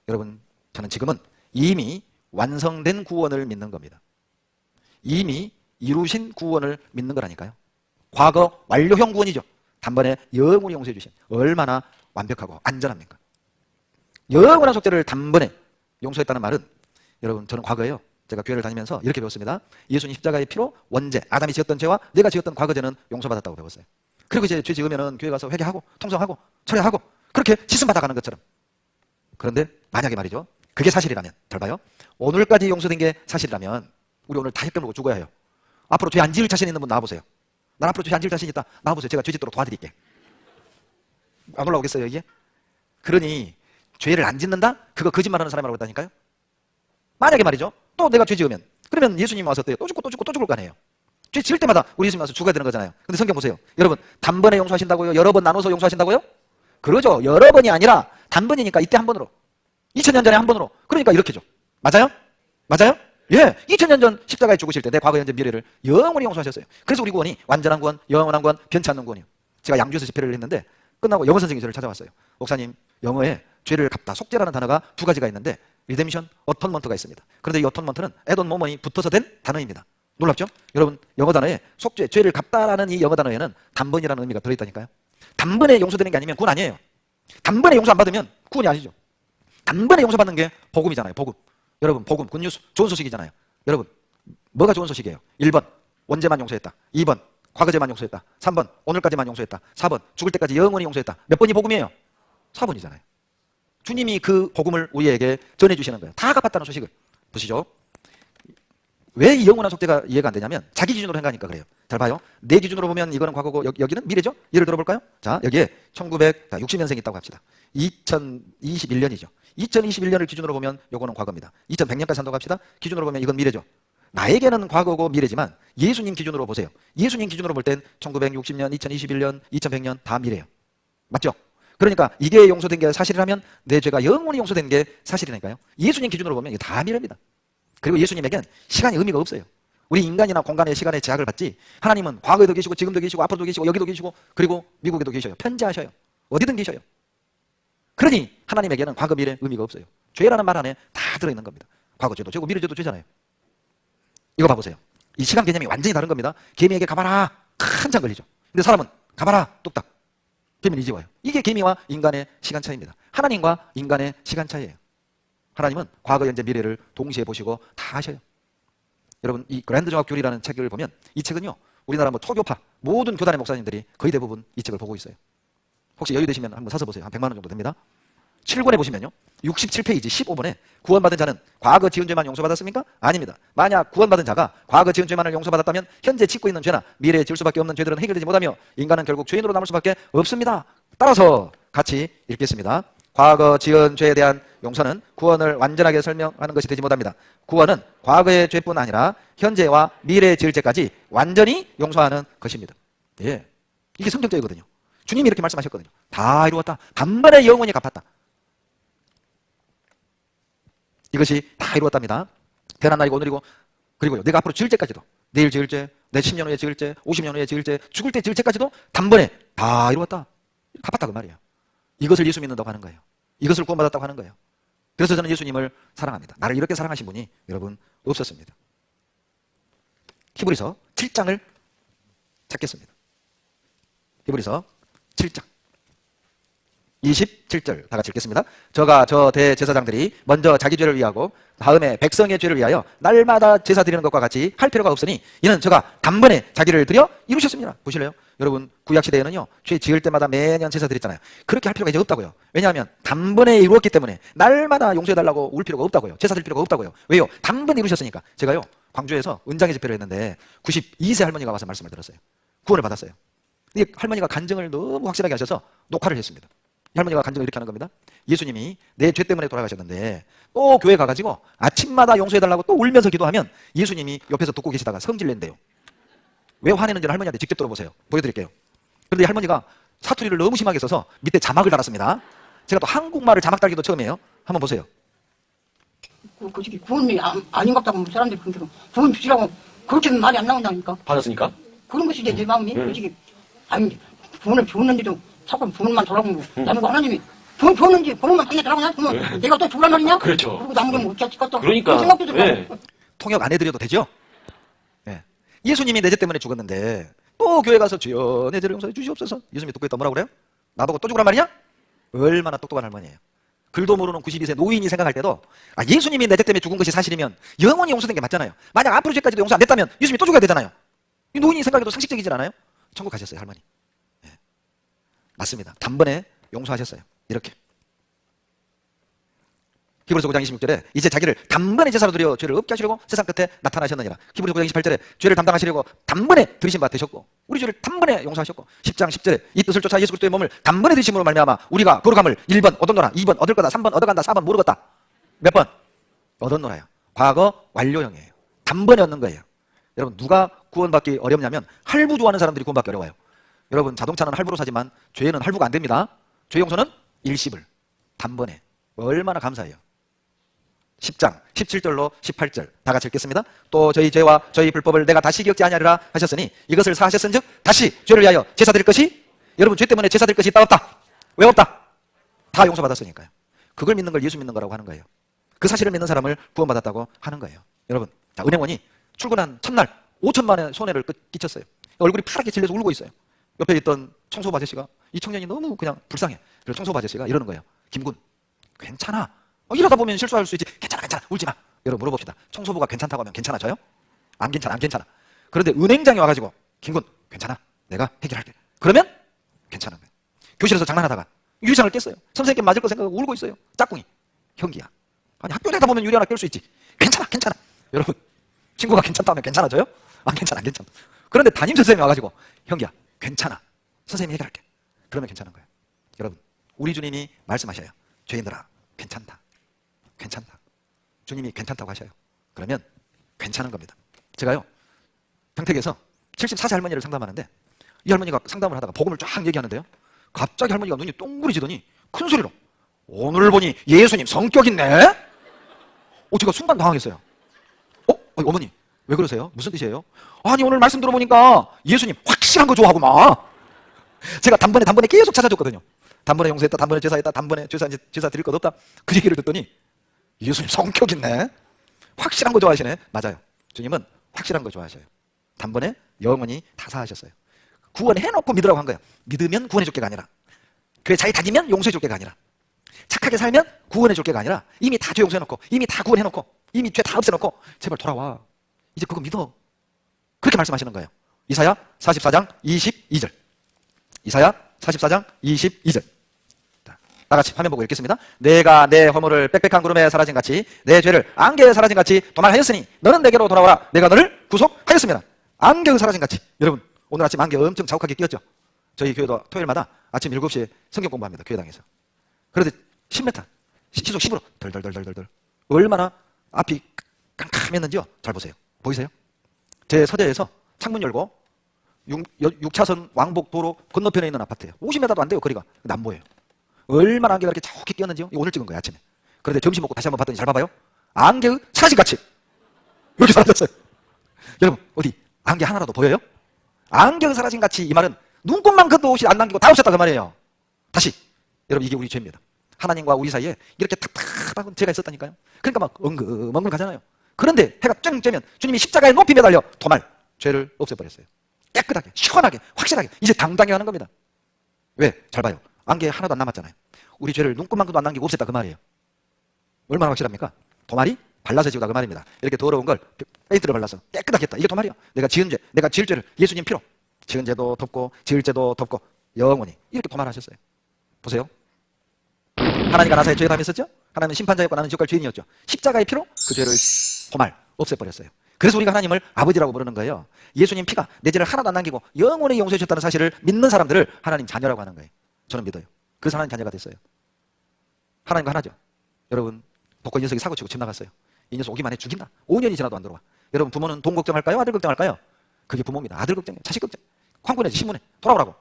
여러분, 저는 지금은 이미 완성된 구원을 믿는 겁니다. 이미 이루신 구원을 믿는 거라니까요. 과거 완료형 구원이죠. 단번에 영원히 용서해 주신. 얼마나 완벽하고 안전합니까? 영원한 속죄를 단번에 용서했다는 말은, 여러분, 저는 과거에요, 제가 교회를 다니면서 이렇게 배웠습니다. 예수님 십자가의 피로 원죄, 아담이 지었던 죄와 내가 지었던 과거 죄는 용서받았다고 배웠어요. 그리고 이제 죄 지으면은 교회 가서 회개하고 통성하고 철회하고 그렇게 씻음 받아가는 것처럼. 그런데 만약에 말이죠, 그게 사실이라면, 잘 봐요. 오늘까지 용서된 게 사실이라면 우리 오늘 다 헷갈리고 죽어야 해요. 앞으로 죄 안 지을 자신 있는 분 나와보세요. 난 앞으로 죄 안 지을 자신 있다. 나와보세요. 제가 죄 짓도록 도와드릴게. 안 올라오겠어요, 이게? 그러니 죄를 안 짓는다? 그거 거짓말하는 사람이라고 했다니까요. 만약에 말이죠, 또 내가 죄 지으면, 그러면 예수님 와서 또 죽고 또 죽고 또 죽을 거 아니에요. 죄 지을 때마다 우리 예수님 와서 죽어야 되는 거잖아요. 근데 성경 보세요. 여러분, 단번에 용서하신다고요? 여러 번 나눠서 용서하신다고요? 그러죠. 여러 번이 아니라 단번이니까 이때 한 번으로, 2000년 전에 한 번으로. 그러니까 이렇게죠. 맞아요? 맞아요? 예, 2000년 전 십자가에 죽으실 때 내 과거, 현재, 미래를 영원히 용서하셨어요. 그래서 우리 구원이 완전한 구원, 영원한 구원, 변치 않는 구원이에요. 제가 양주에서 집회를 했는데 끝나고 영어 선생님이 저를 찾아왔어요. 목사님, 영어에 죄를 갚다, 속죄라는 단어가 두 가지가 있는데 리뎀션, 어톤먼트가 있습니다. 그런데 이 어톤먼트는 애돈 모먼이 붙어서 된 단어입니다. 놀랍죠? 여러분, 영어 단어에 속죄, 죄를 갚다라는 이 영어 단어에는 단번이라는 의미가 들어있다니까요. 단번에 용서되는 게 아니면 구원 아니에요. 단번에 용서 안 받으면 구원이 아니죠. 단번에 용서받는 게 복음이잖아요. 복음. 여러분, 복음, 굿뉴스, 좋은 소식이잖아요. 여러분, 뭐가 좋은 소식이에요? 1번, 원죄만 용서했다. 2번, 과거제만 용서했다. 3번 오늘까지만 용서했다. 4번 죽을 때까지 영원히 용서했다. 몇 번이 복음이에요? 4번이잖아요. 주님이 그 복음을 우리에게 전해주시는 거예요. 다 갚았다는 소식을. 보시죠. 왜 이 영원한 속죄가 이해가 안 되냐면 자기 기준으로 행하니까 그래요. 잘 봐요. 내 기준으로 보면 이거는 과거고 여기는 미래죠. 예를 들어볼까요? 자, 여기에 1960년생이 있다고 합시다. 2021년이죠. 2021년을 기준으로 보면 요거는 과거입니다. 2100년까지 산다고 합시다. 기준으로 보면 이건 미래죠. 나에게는 과거고 미래지만 예수님 기준으로 보세요. 예수님 기준으로 볼 땐 1960년, 2021년, 2100년 다 미래예요. 맞죠? 그러니까 이게 용서된 게 사실이라면 내 죄가 영원히 용서된 게 사실이니까요. 예수님 기준으로 보면 이게 다 미래입니다. 그리고 예수님에겐 시간이 의미가 없어요. 우리 인간이나 공간의 시간의 제약을 받지 하나님은 과거에도 계시고 지금도 계시고 앞으로도 계시고 여기도 계시고 그리고 미국에도 계셔요. 편지하셔요. 어디든 계셔요. 그러니 하나님에게는 과거 미래 의미가 없어요. 죄라는 말 안에 다 들어있는 겁니다. 과거 죄도 죄고 미래 죄도 죄잖아요. 이거 봐보세요. 이 시간 개념이 완전히 다른 겁니다. 개미에게 가봐라 한참 걸리죠. 근데 사람은 가봐라 뚝딱 개미는 이제 와요. 이게 개미와 인간의 시간 차이입니다. 하나님과 인간의 시간 차이예요. 하나님은 과거, 현재, 미래를 동시에 보시고 다 하셔요. 여러분 이 그랜드 종합 교리라는 책을 보면 이 책은요 우리나라 뭐 초교파 모든 교단의 목사님들이 거의 대부분 이 책을 보고 있어요. 혹시 여유 되시면 한번 사서 보세요. 한 100만 원 정도 됩니다. 7권에 보시면요 67페이지 15번에 구원받은 자는 과거 지은 죄만 용서받았습니까? 아닙니다. 만약 구원받은 자가 과거 지은 죄만을 용서받았다면 현재 짓고 있는 죄나 미래에 지을 수밖에 없는 죄들은 해결되지 못하며 인간은 결국 죄인으로 남을 수밖에 없습니다. 따라서 같이 읽겠습니다. 과거 지은 죄에 대한 용서는 구원을 완전하게 설명하는 것이 되지 못합니다. 구원은 과거의 죄뿐 아니라 현재와 미래에 지을 죄까지 완전히 용서하는 것입니다. 예, 이게 성경적이거든요. 주님이 이렇게 말씀하셨거든요. 다 이루었다. 단번에 영원히 갚았다. 이것이 다 이루었답니다. 태어난 날이고 오늘이고 그리고요 내가 앞으로 지을 죄까지도 내일 지을 죄, 내 10년 후에 지을 죄, 50년 후에 지을 죄, 죽을 때 지을 죄까지도 단번에 다 이루었다. 갚았다 그 말이에요. 이것을 예수 믿는다고 하는 거예요. 이것을 구원받았다고 하는 거예요. 그래서 저는 예수님을 사랑합니다. 나를 이렇게 사랑하신 분이 여러분 없었습니다. 히브리서 7장을 찾겠습니다. 히브리서 7장 27절 다 같이 읽겠습니다. 저가 저 대제사장들이 먼저 자기 죄를 위하고 다음에 백성의 죄를 위하여 날마다 제사 드리는 것과 같이 할 필요가 없으니 이는 저가 단번에 자기를 드려 이루셨습니다. 보실래요? 여러분 구약시대에는요 죄 지을 때마다 매년 제사 드렸잖아요. 그렇게 할 필요가 이제 없다고요. 왜냐하면 단번에 이루었기 때문에 날마다 용서해달라고 울 필요가 없다고요. 제사 드릴 필요가 없다고요. 왜요? 단번에 이루셨으니까. 제가요 광주에서 은장의 집회를 했는데 92세 할머니가 와서 말씀을 들었어요. 구원을 받았어요. 이 할머니가 간증을 너무 확실하게 하셔서 녹화를 했습니다. 이 할머니가 간증을 이렇게 하는 겁니다. 예수님이 내 죄 때문에 돌아가셨는데 또 교회 가가지고 아침마다 용서해달라고 또 울면서 기도하면 예수님이 옆에서 듣고 계시다가 성질 낸대요. 왜 화내는지는 할머니한테 직접 들어보세요. 보여드릴게요. 그런데 이 할머니가 사투리를 너무 심하게 써서 밑에 자막을 달았습니다. 제가 또 한국말을 자막 달기도 처음이에요. 한번 보세요. 그 새끼 구원이 아닌 것 같다고 사람들이 그러더라고. 구원 주시라고 그렇게 말이 안 나온다니까. 받았습니까? 그런 것이 이제 내 마음이 그 새끼 아니 구원을 줬는데도 자꾸 구원만 돌아보고 나는 하나님이 구원 줬는지 구원만 그냥 돌아보냐? 그러면 내가 또 죽란 말이냐? 그렇죠. 그리고 남은 못 찾을 것도 그러니까. 생각도 들고. 네. 통역 안 해드려도 되죠? 네. 예수님이 내 죄 때문에 죽었는데 또 교회 가서 주여 내 죄를 용서해 주시옵소서. 예수님이 듣고 있다 뭐라 그래요? 나보고 또 죽으란 말이냐? 얼마나 똑똑한 할머니예요. 글도 모르는 92세 노인이 생각할 때도 예수님이 내 죄 때문에 죽은 것이 사실이면 영원히 용서된 게 맞잖아요. 만약 앞으로 죄까지도 용서 안 됐다면 예수님이 또 죽어야 되잖아요. 이 노인이 생각해도 상식적이질 않아요? 천국 가셨어요 할머니. 네. 맞습니다. 단번에 용서하셨어요. 이렇게. 히브리서 9장 26절에 이제 자기를 단번에 제사로 드려 죄를 없게 하시려고 세상 끝에 나타나셨느니라. 히브리서 9장 28절에 죄를 담당하시려고 단번에 들이신 바 되셨고 우리 죄를 단번에 용서하셨고 10장 10절에 이 뜻을 쫓아 예수 그리스도의 몸을 단번에 드리심으로 말미암아 우리가 거룩함을 1번 얻었노라 2번 얻을 거다 3번 얻어간다 4번 모르겠다. 몇 번? 얻었노라요. 과거 완료형이에요. 단번에 얻는 거예요. 여러분 누가 구원받기 어렵냐면 할부 좋아하는 사람들이 구원받기 어려워요. 여러분 자동차는 할부로 사지만 죄는 할부가 안 됩니다. 죄 용서는 일시불 단번에. 얼마나 감사해요. 10장 17절로 18절 다 같이 읽겠습니다. 또 저희 죄와 저희 불법을 내가 다시 기억지 아니하리라 하셨으니 이것을 사하셨은즉 다시 죄를 위하여 제사 드릴 것이 여러분 죄 때문에 제사 드릴 것이 있다 없다? 왜 없다? 다 용서받았으니까요. 그걸 믿는 걸 예수 믿는 거라고 하는 거예요. 그 사실을 믿는 사람을 구원받았다고 하는 거예요. 여러분 자, 은행원이 출근한 첫날 5천만 원의 손해를 끼쳤어요. 얼굴이 파랗게 질려서 울고 있어요. 옆에 있던 청소부 아저씨가 이 청년이 너무 그냥 불쌍해. 그래서 청소부 아저씨가 이러는 거예요. 김군 괜찮아. 이러다 보면 실수할 수 있지. 괜찮아 울지 마. 여러분 물어봅시다. 청소부가 괜찮다고 하면 괜찮아져요? 안 괜찮아. 그런데 은행장이 와가지고 김군 괜찮아. 내가 해결할게. 그러면 괜찮은 거예요. 교실에서 장난하다가 유리창을 깼어요. 선생님께 맞을 거 생각하고 울고 있어요. 짝꿍이. 형기야. 아니 학교 다니다 보면 유리 하나 깰 수 있지. 괜찮아, 괜찮아. 여러분, 친구가 괜찮다면 괜찮아져요? 안 괜찮아, 안 괜찮아. 그런데 담임 선생님이 와가지고 형기야, 괜찮아. 선생님이 해결할게. 그러면 괜찮은 거예요. 여러분, 우리 주님이 말씀하셔요. 죄인들아, 괜찮다. 괜찮다. 주님이 괜찮다고 하셔요. 그러면 괜찮은 겁니다. 제가요, 평택에서 74세 할머니를 상담하는데 이 할머니가 상담을 하다가 복음을 쫙 얘기하는데요. 갑자기 할머니가 눈이 동그리지더니 큰 소리로 오늘 보니 예수님 성격 있네? 제가 순간 당황했어요. 어머니, 왜 그러세요? 무슨 뜻이에요? 아니, 오늘 말씀 들어보니까 예수님 확실한 거 좋아하구만. 제가 단번에 계속 찾아줬거든요. 단번에 용서했다, 단번에 제사했다, 단번에 제사 드릴 것 없다. 그 얘기를 듣더니 예수님 성격 있네? 확실한 거 좋아하시네? 맞아요. 주님은 확실한 거 좋아하셔요. 단번에 영원히 다 사하셨어요. 구원해놓고 믿으라고 한 거예요. 믿으면 구원해줄 게가 아니라, 교회 잘 다니면 용서해줄 게가 아니라, 착하게 살면 구원해줄 게가 아니라, 이미 다 죄 용서해놓고, 이미 다 구원해놓고, 이미 죄 다 없애놓고 제발 돌아와. 이제 그거 믿어. 그렇게 말씀하시는 거예요. 이사야 44장 22절. 이사야 44장 22절. 자, 다같이 화면 보고 읽겠습니다. 내가 내 허물을 빽빽한 구름에 사라진 같이 내 죄를 안개에 사라진 같이 도말하였으니 너는 내게로 돌아오라. 내가 너를 구속하였습니다. 안개가 사라진 같이. 여러분, 오늘 아침 안개 엄청 자욱하게 끼었죠? 저희 교회도 토요일마다 아침 7시에 성경 공부합니다. 교회당에서. 그런데 10m, 시속 10으로 덜덜덜덜덜. 얼마나 앞이 깜깜했는지요? 잘 보세요. 보이세요? 제 서재에서 창문 열고 6차선 왕복도로 건너편에 있는 아파트예요. 50m도 안 돼요, 거리가. 근데 안 보여요. 얼마나 안개가 이렇게 자욱하게 끼었는지요? 이거 오늘 찍은 거예요, 아침에. 그런데 점심 먹고 다시 한번 봤더니 잘 봐봐요. 안개의 사라진같이 이렇게 사라졌어요. 여러분, 어디 안개 하나라도 보여요? 안개의 사라진같이, 이 말은 눈곱만큼도 옷이 안 남기고 다 없었다 그 말이에요. 다시, 여러분, 이게 우리 죄입니다. 하나님과 우리 사이에 이렇게 답답한 죄가 있었다니까요. 그러니까 막 엉금엉금 가잖아요. 그런데 해가 쨍 쬐면 주님이 십자가에 높이 매달려 도말, 죄를 없애버렸어요. 깨끗하게, 시원하게, 확실하게. 이제 당당히 하는 겁니다. 왜? 잘 봐요. 안개 하나도 안 남았잖아요. 우리 죄를 눈곱만큼도 안 남기고 없앴다 그 말이에요. 얼마나 확실합니까? 도말이 발라서 지우다 그 말입니다. 이렇게 더러운 걸 페인트를 발라서 깨끗하게 했다. 이게 도말이야. 내가 지은 죄, 내가 지을 죄를 예수님 피로 지은 죄도 덮고 지을 죄도 덮고 영원히 이렇게 도말하셨어요. 보세요. 하나님과 나사의 죄가 담겼었죠? 하나님은 심판자였고 나는 지옥갈 죄인이었죠. 십자가의 피로 그 죄를 도말, 없애버렸어요. 그래서 우리가 하나님을 아버지라고 부르는 거예요. 예수님 피가 내 죄를 하나도 안 남기고 영원히 용서해 주셨다는 사실을 믿는 사람들을 하나님 자녀라고 하는 거예요. 저는 믿어요. 그래서 하나님 자녀가 됐어요. 하나님과 하나죠. 여러분, 복권 녀석이 사고치고 집 나갔어요. 이 녀석 오기만 해 죽인다. 5년이 지나도 안 들어와. 여러분, 부모는 돈 걱정할까요? 아들 걱정할까요? 그게 부모입니다. 아들 걱정이에요. 자식 걱정. 광고내지, 신문에 돌아오라고.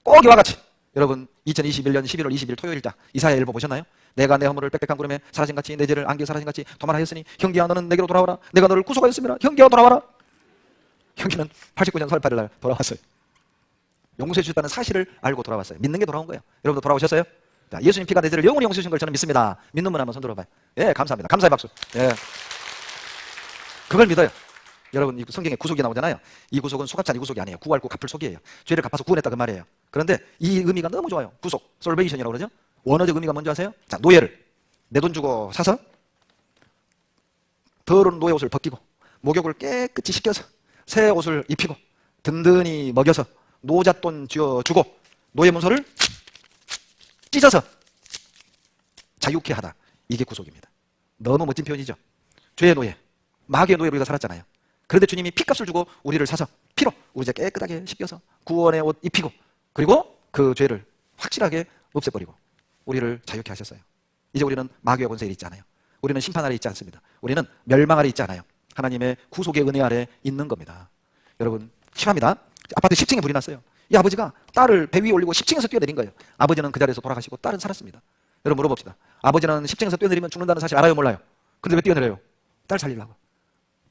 꼭 이와 같이. 여러분, 2021년 11월 20일 토요일자 이사야 일보 보셨나요? 내가 내 허물을 빽빽한 구름에 사라진 같이 내 죄를 안개에 사라진 같이 도말하였으니 형기야 너는 내게로 돌아와라. 내가 너를 구속하였습니다. 형기야 돌아와라. 형기는 89년 4월 8일 날 돌아왔어요. 용서해 주셨다는 사실을 알고 돌아왔어요. 믿는 게 돌아온 거예요. 여러분도 돌아오셨어요? 자, 예수님 피가 내 죄를 영원히 용서해 주신 걸 저는 믿습니다. 믿는 분 한번 손 들어봐요. 예, 감사합니다. 감사의 박수. 예, 그걸 믿어요. 여러분, 이 성경에 구속이 나오잖아요. 이 구속은 수갑찬 이 구속이 아니에요. 구할고 갚을 속이에요. 죄를 갚아서 구원했다 그 말이에요. 그런데 이 의미가 너무 좋아요. 구속, 솔베이션이라고 그러죠. 원어적 의미가 뭔지 아세요? 자, 노예를 내 돈 주고 사서 더러운 노예 옷을 벗기고 목욕을 깨끗이 씻겨서 새 옷을 입히고 든든히 먹여서 노잣돈 쥐어주고 노예 문서를 찢어서 자유케 하다. 이게 구속입니다. 너무 멋진 표현이죠. 죄의 노예, 마귀의 노예로 우리가 살았잖아요. 그런데 주님이 피값을 주고 우리를 사서 피로 우리 이제 깨끗하게 씻겨서 구원의 옷 입히고 그리고 그 죄를 확실하게 없애버리고 우리를 자유케 하셨어요. 이제 우리는 마귀의 권세에 있지 않아요. 우리는 심판 아래 있지 않습니다. 우리는 멸망 아래 있지 않아요. 하나님의 구속의 은혜 아래 있는 겁니다. 여러분, 심합니다. 아파트 10층에 불이 났어요. 이 아버지가 딸을 배 위에 올리고 10층에서 뛰어내린 거예요. 아버지는 그 자리에서 돌아가시고 딸은 살았습니다. 여러분, 물어봅시다. 아버지는 10층에서 뛰어내리면 죽는다는 사실 알아요, 몰라요? 근데 왜 뛰어내려요? 딸 살리려고.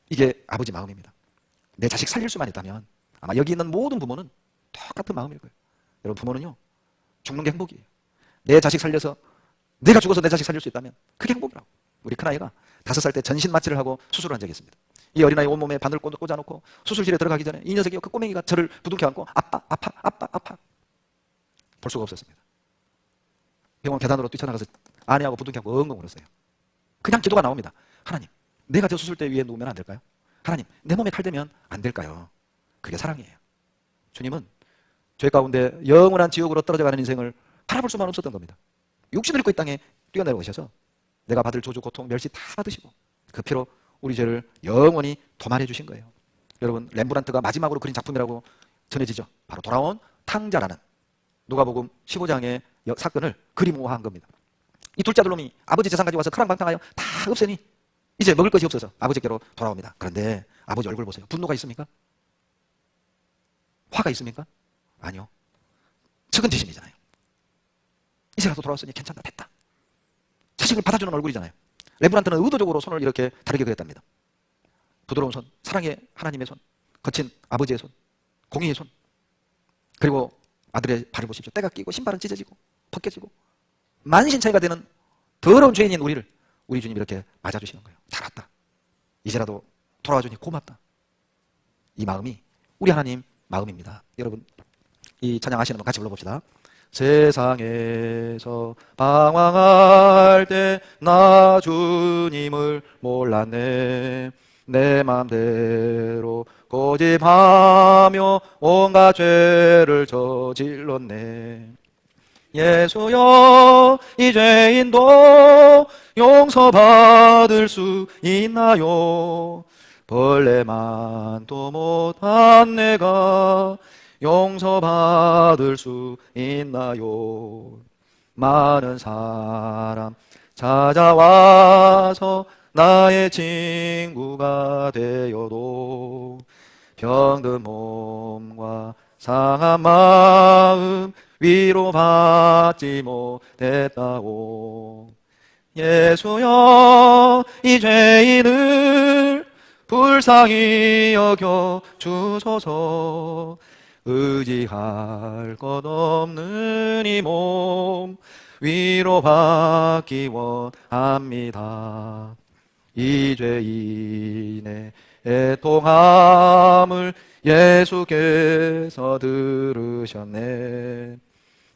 이게 아버지 마음입니다. 내 자식 살릴 수만 있다면 아마 여기 있는 모든 부모는 똑같은 마음일 거예요. 여러분, 부모는요, 죽는 게 행복이에요. 내 자식 살려서 내가 죽어서 내 자식 살릴 수 있다면 그게 행복이라고. 우리 큰아이가 5살 때 전신 마취를 하고 수술을 한 적이 있습니다. 이 어린아이 온몸에 바늘 꽂아놓고 수술실에 들어가기 전에 이 녀석이 그 꼬맹이가 저를 부둥켜 안고 아빠 아파 아빠 아파 볼 수가 없었습니다. 병원 계단으로 뛰쳐나가서 아내하고 부둥켜 안고 엉엉 울었어요. 그냥 기도가 나옵니다. 하나님, 내가 저 수술대 위에 누우면 안 될까요? 하나님, 내 몸에 칼 대면 안 될까요? 그게 사랑이에요. 주님은 죄 가운데 영원한 지옥으로 떨어져가는 인생을 바라볼 수만 없었던 겁니다. 육신을 입고 이 땅에 뛰어내려오셔서 내가 받을 조주, 고통, 멸시 다 받으시고 그 피로 우리 죄를 영원히 도말해 주신 거예요. 여러분, 렘브란트가 마지막으로 그린 작품이라고 전해지죠. 바로 돌아온 탕자라는 누가복음 15장의 사건을 그림화한 겁니다. 이 둘째 아들놈이 아버지 재산 가지고 와서 크랑방탕하여 다 없애니 이제 먹을 것이 없어서 아버지께로 돌아옵니다. 그런데 아버지 얼굴 보세요. 분노가 있습니까? 화가 있습니까? 아니요. 측은지심이잖아요. 이제라도 돌아왔으니 괜찮다, 됐다. 자식을 받아주는 얼굴이잖아요. 렘브란트는 의도적으로 손을 이렇게 다르게 그렸답니다. 부드러운 손, 사랑의 하나님의 손, 거친 아버지의 손, 공의의 손, 그리고 아들의 발을 보십시오. 때가 끼고 신발은 찢어지고 벗겨지고 만신창이가 되는 더러운 죄인인 우리를 우리 주님이 이렇게 맞아주시는 거예요. 잘 왔다. 이제라도 돌아와주니 고맙다. 이 마음이 우리 하나님 마음입니다. 여러분, 이 찬양 아시는 분 같이 불러봅시다. 세상에서 방황할 때 나 주님을 몰랐네. 내 맘대로 고집하며 온갖 죄를 저질렀네. 예수여, 이 죄인도 용서받을 수 있나요? 벌레만도 못한 내가 용서받을 수 있나요? 많은 사람 찾아와서 나의 친구가 되어도 병든 몸과 상한 마음 위로받지 못했다오. 예수여, 이 죄인을 불쌍히 여겨 주소서. 의지할 것 없는 이 몸 위로받기 원합니다. 이 죄인의 애통함을 예수께서 들으셨네.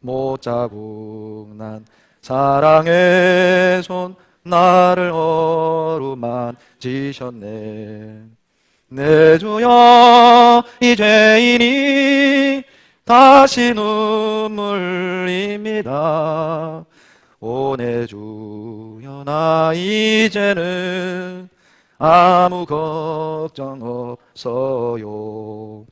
못자국 난 사랑의 손 나를 어루만지셨네. 내 주여, 이 죄인이 다시 눈물 흘립니다. 오 내 주여, 나 이제는 아무 걱정 없어요.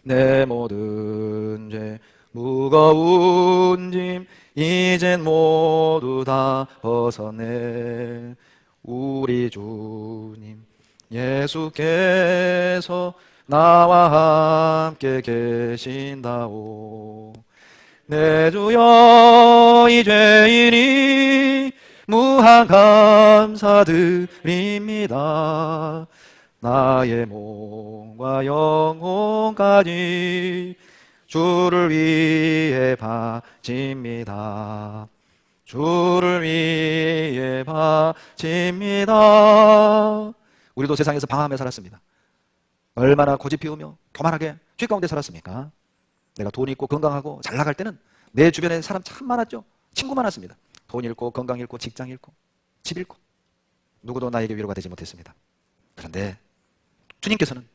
내 모든 죄 무거운 짐 이젠 모두 다 벗어내. 우리 주님 예수께서 나와 함께 계신다오. 내 주여, 이 죄인이 무한 감사드립니다. 나의 몸과 영혼까지 주를 위해 바칩니다. 주를 위해 바칩니다. 우리도 세상에서 방황하며 살았습니다. 얼마나 고집 피우며 교만하게 죄 가운데 살았습니까? 내가 돈 있고 건강하고 잘 나갈 때는 내 주변에 사람 참 많았죠. 친구 많았습니다. 돈 잃고 건강 잃고 직장 잃고 집 잃고 누구도 나에게 위로가 되지 못했습니다. 그런데 주님께서는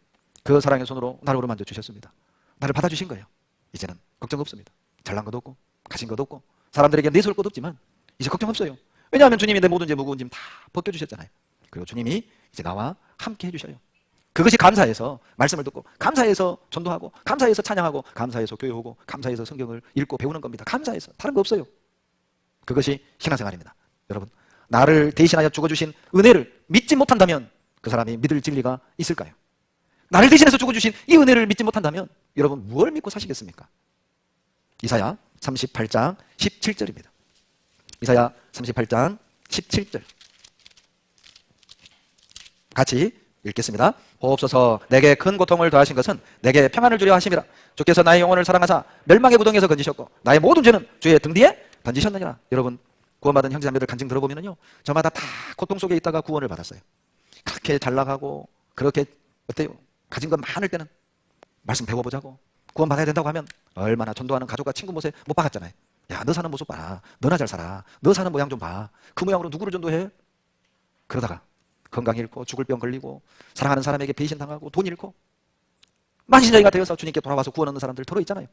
그 사랑의 손으로 나를 어루만져 주셨습니다. 나를 받아주신 거예요. 이제는 걱정 없습니다. 잘난 것도 없고 가진 것도 없고 사람들에게 내세울 것도 없지만 이제 걱정 없어요. 왜냐하면 주님이 내 모든 죄 무거운 짐 다 벗겨주셨잖아요. 그리고 주님이 이제 나와 함께 해주셔요. 그것이 감사해서 말씀을 듣고 감사해서 전도하고 감사해서 찬양하고 감사해서 교회오고 감사해서 성경을 읽고 배우는 겁니다. 감사해서. 다른 거 없어요. 그것이 신앙생활입니다. 여러분, 나를 대신하여 죽어주신 은혜를 믿지 못한다면 그 사람이 믿을 진리가 있을까요? 나를 대신해서 죽어주신 이 은혜를 믿지 못한다면 여러분 무엇을 믿고 사시겠습니까? 이사야 38장 17절입니다. 이사야 38장 17절 같이 읽겠습니다. 보옵소서, 내게 큰 고통을 더하신 것은 내게 평안을 주려 하심이라. 주께서 나의 영혼을 사랑하사 멸망의 구덩이에서 건지셨고 나의 모든 죄는 주의 등 뒤에 던지셨느니라. 여러분, 구원받은 형제자매들 간증 들어보면요, 저마다 다 고통 속에 있다가 구원을 받았어요. 그렇게 잘 나가고 그렇게 어때요? 가진 것 많을 때는 말씀 배워보자고 구원받아야 된다고 하면 얼마나 전도하는 가족과 친구 못에 못 박았잖아요. 야, 너 사는 모습 봐라. 너나 잘 살아. 너 사는 모양 좀 봐. 그 모양으로 누구를 전도해? 그러다가 건강 잃고 죽을 병 걸리고 사랑하는 사람에게 배신당하고 돈 잃고 만신자이가 되어서 주님께 돌아와서 구원 얻는 사람들 더러 있잖아요.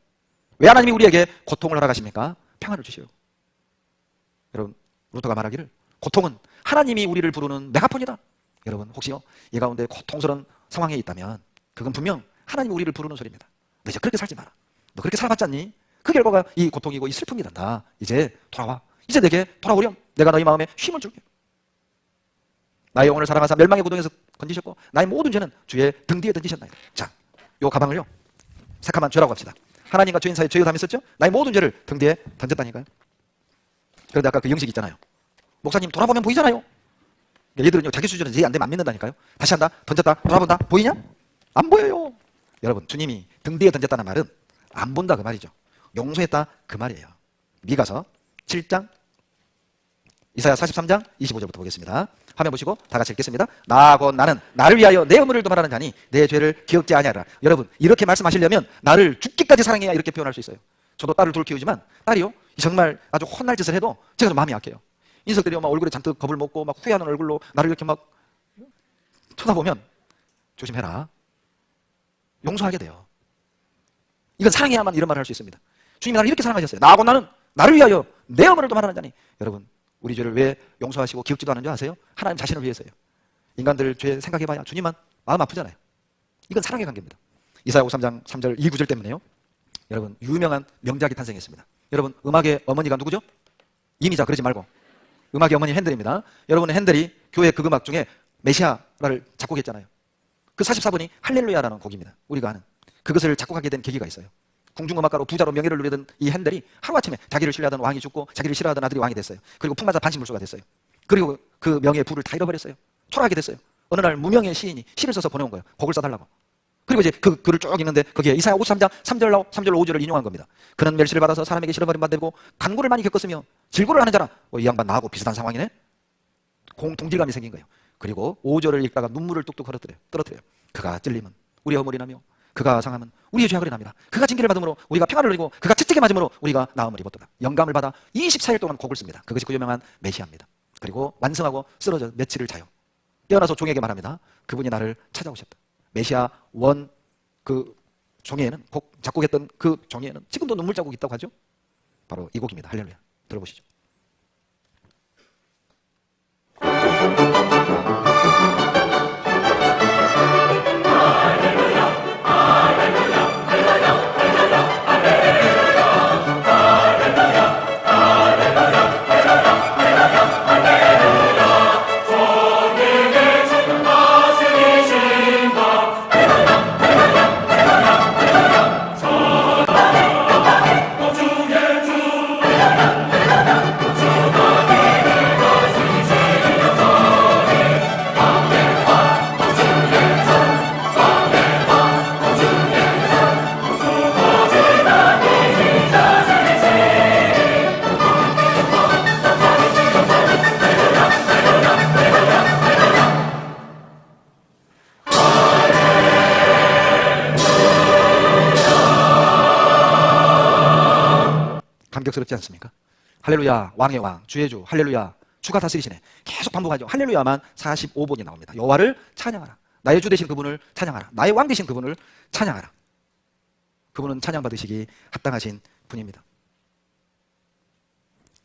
왜 하나님이 우리에게 고통을 허락하십니까? 평안을 주시오. 여러분, 루터가 말하기를 고통은 하나님이 우리를 부르는 메가폰이다. 여러분, 혹시요 이 가운데 고통스러운 상황에 있다면 그건 분명 하나님이 우리를 부르는 소리입니다. 너 이제 그렇게 살지 마라. 너 그렇게 살아봤지 않니? 그 결과가 이 고통이고 이 슬픔이 된다. 이제 돌아와. 이제 내게 돌아오렴. 내가 너희 마음에 쉼을 줄게. 나의 영혼을 사랑하사 멸망의 구덩이에서 건지셨고 나의 모든 죄는 주의 등 뒤에 던지셨나이다. 자, 요 가방을요 새카만 죄라고 합시다. 하나님과 죄인 사이에 죄가 담있었죠? 나의 모든 죄를 등 뒤에 던졌다니까요. 그런데 아까 그 영식 있잖아요. 목사님 돌아보면 보이잖아요. 얘들은요 자기 수준에 제일 안 되면 안 믿는다니까요. 다시 한다. 던졌다. 돌아본다. 보이냐? 안 보여요. 여러분, 주님이 등 뒤에 던졌다는 말은 안 본다 그 말이죠. 용서했다 그 말이에요. 미가서 7장 이사야 43장 25절부터 보겠습니다. 화면 보시고 다 같이 읽겠습니다. 나하고 나는 나를 위하여 내 의무를 도말하는 자니 내 죄를 기억지 아니하라. 여러분, 이렇게 말씀하시려면 나를 죽기까지 사랑해야 이렇게 표현할 수 있어요. 저도 딸을 둘 키우지만 딸이요 정말 아주 혼날 짓을 해도 제가 좀 마음이 약해요. 인석들이 막 얼굴에 잔뜩 겁을 먹고 막 후회하는 얼굴로 나를 이렇게 막 쳐다보면 조심해라. 용서하게 돼요. 이건 사랑해야만 이런 말을 할 수 있습니다. 주님이 나를 이렇게 사랑하셨어요. 나하고 나는 나를 위하여 내 의무를 도말하는 자니. 여러분, 우리 죄를 왜 용서하시고 기억지도 않는 줄 아세요? 하나님 자신을 위해서요. 인간들 죄 생각해봐야 주님만 마음 아프잖아요. 이건 사랑의 관계입니다. 이사야 53장 3절 2, 9절 때문에요. 여러분, 유명한 명작이 탄생했습니다. 여러분, 음악의 어머니가 누구죠? 이미자 그러지 말고 음악의 어머니 핸델입니다. 여러분은 핸델이 교회 그 음악 중에 메시아를 작곡했잖아요. 그 44번이 할렐루야라는 곡입니다. 우리가 아는 그것을 작곡하게 된 계기가 있어요. 궁중음악가로 부자로 명예를 누리던 이 핸델이 하루아침에 자기를 신뢰하던 왕이 죽고 자기를 싫어하던 아들이 왕이 됐어요. 그리고 풍마자 반신불수가 됐어요. 그리고 그 명예의 부를 다 잃어버렸어요. 초라하게 됐어요. 어느 날 무명의 시인이 시를 써서 보내온 거예요. 곡을 써달라고. 그리고 이제 그 글을 쭉 읽는데 거기에 이사야 53장 3절 5절을 인용한 겁니다. 그는 멸시를 받아서 사람에게 실어버림 받되고 간구를 많이 겪었으며 질고를 하는 자라. 이 양반 나하고 비슷한 상황이네. 동질감이 생긴 거예요. 그리고 5절을 읽다가 눈물을 뚝뚝 떨어뜨려요. 그가 찔림은 우리의 허물이 나며 그가 상함은 우리의 죄악이 납니다. 그가 징계를 받음으로 우리가 평안을 누리고 그가 채찍에 맞음으로 우리가 나음을 입었도다. 영감을 받아 24일 동안 곡을 씁니다. 그것이 그 유명한 메시아입니다. 그리고 완성하고 쓰러져 며칠을 자요. 깨어나서 종에게 말합니다. 그분이 나를 찾아오셨다. 메시아 원 그 종이에는 곡 작곡했던 그 종이에는 지금도 눈물 자국이 있다고 하죠. 바로 이 곡입니다. 할렐루야. 들어보시죠. 감격스럽지 않습니까? 할렐루야, 왕의 왕, 주의 주, 할렐루야, 주가 다스리시네. 계속 반복하죠. 할렐루야만 45번이 나옵니다. 여호와를 찬양하라. 나의 주 되신 그분을 찬양하라. 나의 왕 되신 그분을 찬양하라. 그분은 찬양받으시기 합당하신 분입니다.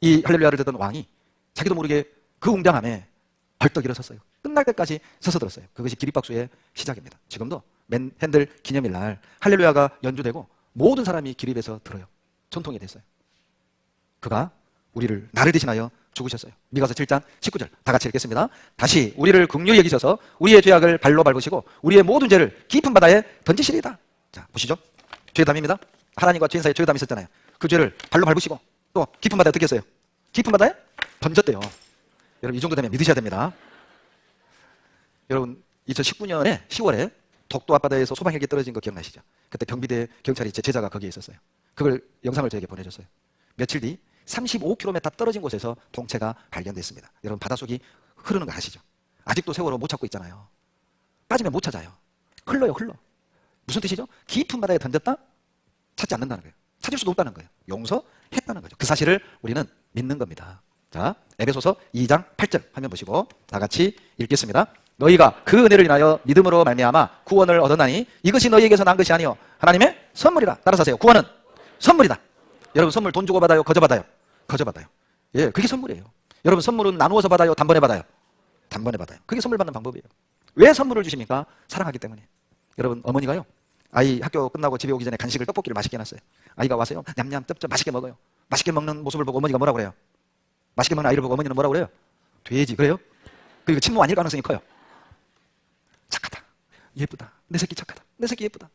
이 할렐루야를 듣던 왕이 자기도 모르게 그 웅장함에 벌떡 일어섰어요. 끝날 때까지 서서 들었어요. 그것이 기립박수의 시작입니다. 지금도 핸델 기념일 날 할렐루야가 연주되고 모든 사람이 기립해서 들어요. 전통이 됐어요. 그가 우리를 나를 대신하여 죽으셨어요. 미가서 7장 19절 다 같이 읽겠습니다. 다시 우리를 긍휼히 여기셔서 우리의 죄악을 발로 밟으시고 우리의 모든 죄를 깊은 바다에 던지시리이다. 자, 보시죠. 죄담입니다. 하나님과 죄인 사이에 죄담이 있었잖아요. 그 죄를 발로 밟으시고 또 깊은 바다에 어떻게 했어요? 깊은 바다에 던졌대요. 여러분, 이 정도 되면 믿으셔야 됩니다. 여러분, 2019년에 10월에 독도 앞바다에서 소방 헬기 떨어진 거 기억나시죠? 그때 경비대 경찰이 제 제자가 거기에 있었어요. 그걸 영상을 저에게 보내줬어요. 며칠 뒤 35km 떨어진 곳에서 동체가 발견됐습니다. 여러분, 바닷속이 흐르는 거 아시죠? 아직도 세월호 못 찾고 있잖아요. 빠지면 못 찾아요. 흘러요, 흘러. 무슨 뜻이죠? 깊은 바다에 던졌다? 찾지 않는다는 거예요. 찾을 수도 없다는 거예요. 용서했다는 거죠. 그 사실을 우리는 믿는 겁니다. 자, 에베소서 2장 8절 화면 보시고 다 같이 읽겠습니다. 너희가 그 은혜를 인하여 믿음으로 말미암아 구원을 얻었나니 이것이 너희에게서 난 것이 아니요 하나님의 선물이라. 따라서 하세요. 구원은 선물이다. 여러분 선물 돈 주고 받아요? 거저 받아요? 거저 받아요. 예, 그게 선물이에요. 여러분 선물은 나누어서 받아요? 단번에 받아요? 단번에 받아요. 그게 선물 받는 방법이에요. 왜 선물을 주십니까? 사랑하기 때문에. 여러분 어머니가요, 아이 학교 끝나고 집에 오기 전에 간식을 떡볶이를 맛있게 해놨어요. 아이가 와서요, 냠냠 쩝쩝 맛있게 먹어요. 맛있게 먹는 모습을 보고 어머니가 뭐라고 그래요? 맛있게 먹는 아이를 보고 어머니는 뭐라고 그래요? 돼지. 그래요? 그리고 친모 아닐 가능성이 커요. 착하다, 예쁘다, 내 새끼 착하다, 내 새끼 예쁘다.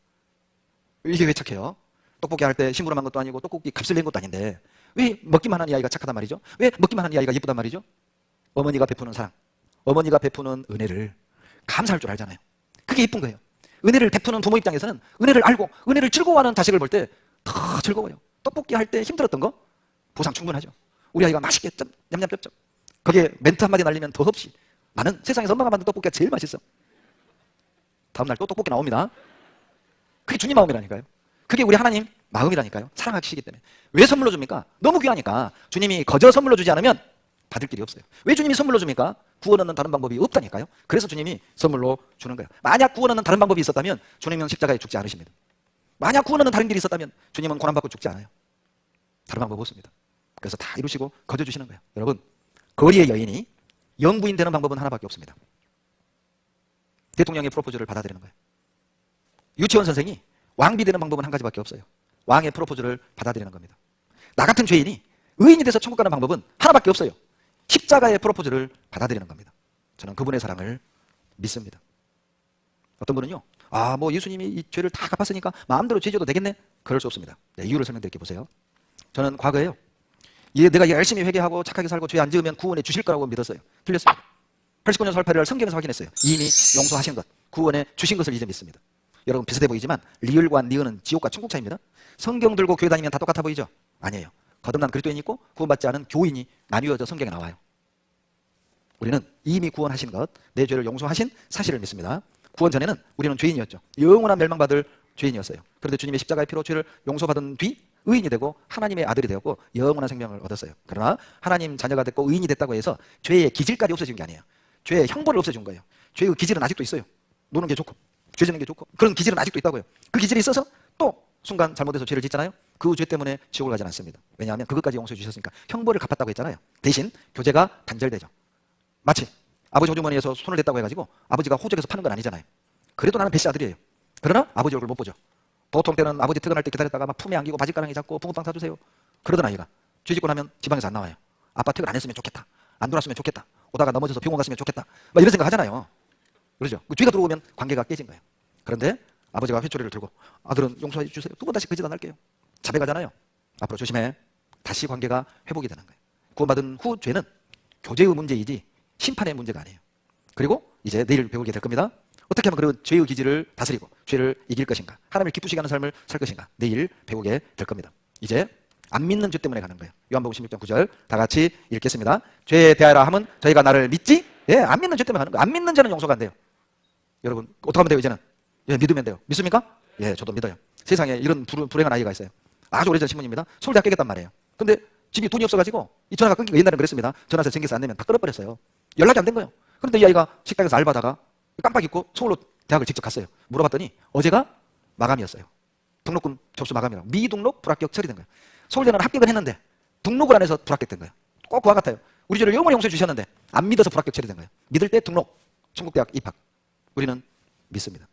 이게 왜 착해요? 떡볶이 할 때 심부름한 것도 아니고 떡볶이 값을 낸 것도 아닌데 왜 먹기만 하는 이 아이가 착하단 말이죠? 왜 먹기만 하는 이 아이가 예쁘단 말이죠? 어머니가 베푸는 사랑, 어머니가 베푸는 은혜를 감사할 줄 알잖아요. 그게 예쁜 거예요. 은혜를 베푸는 부모 입장에서는 은혜를 알고 은혜를 즐거워하는 자식을 볼 때 더 즐거워요. 떡볶이 할 때 힘들었던 거 보상 충분하죠. 우리 아이가 맛있게 냠냠 쩝쩝, 거기에 멘트 한마디 날리면 더 없이 나는 세상에서 엄마가 만든 떡볶이가 제일 맛있어. 다음날 또 떡볶이 나옵니다. 그게 주님 마음이라니까요. 그게 우리 하나님 마음이라니까요. 사랑하시기 때문에. 왜 선물로 줍니까? 너무 귀하니까. 주님이 거저 선물로 주지 않으면 받을 길이 없어요. 왜 주님이 선물로 줍니까? 구원 얻는 다른 방법이 없다니까요. 그래서 주님이 선물로 주는 거예요. 만약 구원 얻는 다른 방법이 있었다면 주님은 십자가에 죽지 않으십니다. 만약 구원 얻는 다른 길이 있었다면 주님은 고난받고 죽지 않아요. 다른 방법 없습니다. 그래서 다 이루시고 거저 주시는 거예요. 여러분, 거리의 여인이 영부인 되는 방법은 하나밖에 없습니다. 대통령의 프로포즈를 받아들이는 거예요. 유치원 선생이 왕비 되는 방법은 한 가지밖에 없어요. 왕의 프로포즈를 받아들이는 겁니다. 나 같은 죄인이 의인이 돼서 천국 가는 방법은 하나밖에 없어요. 십자가의 프로포즈를 받아들이는 겁니다. 저는 그분의 사랑을 믿습니다. 어떤 분은요, 뭐 예수님이 이 죄를 다 갚았으니까 마음대로 죄 져도 되겠네? 그럴 수 없습니다. 네, 이유를 설명드릴게 보세요. 저는 과거에요, 내가 열심히 회개하고 착하게 살고 죄 안 지으면 구원해 주실 거라고 믿었어요. 틀렸습니다. 89년 4월 8일 성경에서 확인했어요. 이미 용서하신 것, 구원해 주신 것을 이제 믿습니다. 여러분 비슷해 보이지만 리을과 니은은 지옥과 천국 차이입니다. 성경 들고 교회 다니면 다 똑같아 보이죠? 아니에요. 거듭난 그리스도인이 있고 구원받지 않은 교인이 나뉘어져 성경에 나와요. 우리는 이미 구원하신 것, 내 죄를 용서하신 사실을 믿습니다. 구원 전에는 우리는 죄인이었죠. 영원한 멸망받을 죄인이었어요. 그런데 주님의 십자가의 피로 죄를 용서받은 뒤 의인이 되고 하나님의 아들이 되었고 영원한 생명을 얻었어요. 그러나 하나님 자녀가 됐고 의인이 됐다고 해서 죄의 기질까지 없어진 게 아니에요. 죄의 형벌을 없애준 거예요. 죄의 기질은 아직도 있어요. 노는 게 좋고 죄 짓는 게 좋고 그런 기질은 아직도 있다고요. 그 기질이 있어서 또 순간 잘못해서 죄를 짓잖아요. 그 죄 때문에 지옥을 가진 않습니다. 왜냐하면 그것까지 용서해 주셨으니까. 형벌을 갚았다고 했잖아요. 대신 교제가 단절되죠. 마치 아버지 호주머니에서 손을 댔다고 해가지고 아버지가 호적에서 파는 건 아니잖아요. 그래도 나는 배씨 아들이에요. 그러나 아버지 얼굴 못 보죠. 보통 때는 아버지 퇴근할 때 기다렸다가 막 품에 안기고 바짓가랑이 잡고 붕어빵 사주세요. 그러던 아이가 죄 짓고 나면 지방에서 안 나와요. 아빠 퇴근 안 했으면 좋겠다, 안 돌았으면 좋겠다, 오다가 넘어져서 병원 갔으면 좋겠다, 막 이런 생각 하잖아요. 그러죠. 그 죄가 들어오면 관계가 깨진 거예요. 그런데 아버지가 회초리를 들고 아들은 용서해 주세요. 두 번 다시 그 짓 안 할게요. 자백하잖아요. 앞으로 조심해. 다시 관계가 회복이 되는 거예요. 구원받은 후 죄는 교제의 문제이지 심판의 문제가 아니에요. 그리고 이제 내일 배우게 될 겁니다. 어떻게 하면 그 죄의 기질을 다스리고 죄를 이길 것인가, 하나님을 기쁘시게 하는 삶을 살 것인가, 내일 배우게 될 겁니다. 이제 안 믿는 죄 때문에 가는 거예요. 요한복음 16장 9절 다 같이 읽겠습니다. 죄에 대하라 함은 저희가 나를 믿지? 예, 안 믿는 죄 때문에 가는 거예요. 안 믿는 죄는 용서가 안 돼요. 여러분 어떻게 하면 돼요? 이제는 예, 믿으면 돼요. 믿습니까? 예, 저도 믿어요. 세상에 이런 불행한 아이가 있어요. 아주 오래전 신문입니다. 서울대학 깨겠단 말이에요. 근데 집이 돈이 없어가지고 이 전화가 끊기고, 옛날엔 그랬습니다. 전화세 전기세 안 내면 다 끊어버렸어요. 연락이 안 된 거예요. 그런데 이 아이가 식당에서 알바다가 깜빡 잊고 서울로 대학을 직접 갔어요. 물어봤더니 어제가 마감이었어요. 등록금 접수 마감이라고. 미등록 불합격 처리된 거예요. 서울대는 합격은 했는데 등록을 안 해서 불합격된 거예요. 꼭 그와 같아요. 우리 죄를 영원히 용서해 주셨는데 안 믿어서 불합격 처리된 거예요. 믿을 때 등록, 천국대학 입학. 우리는 믿습니다.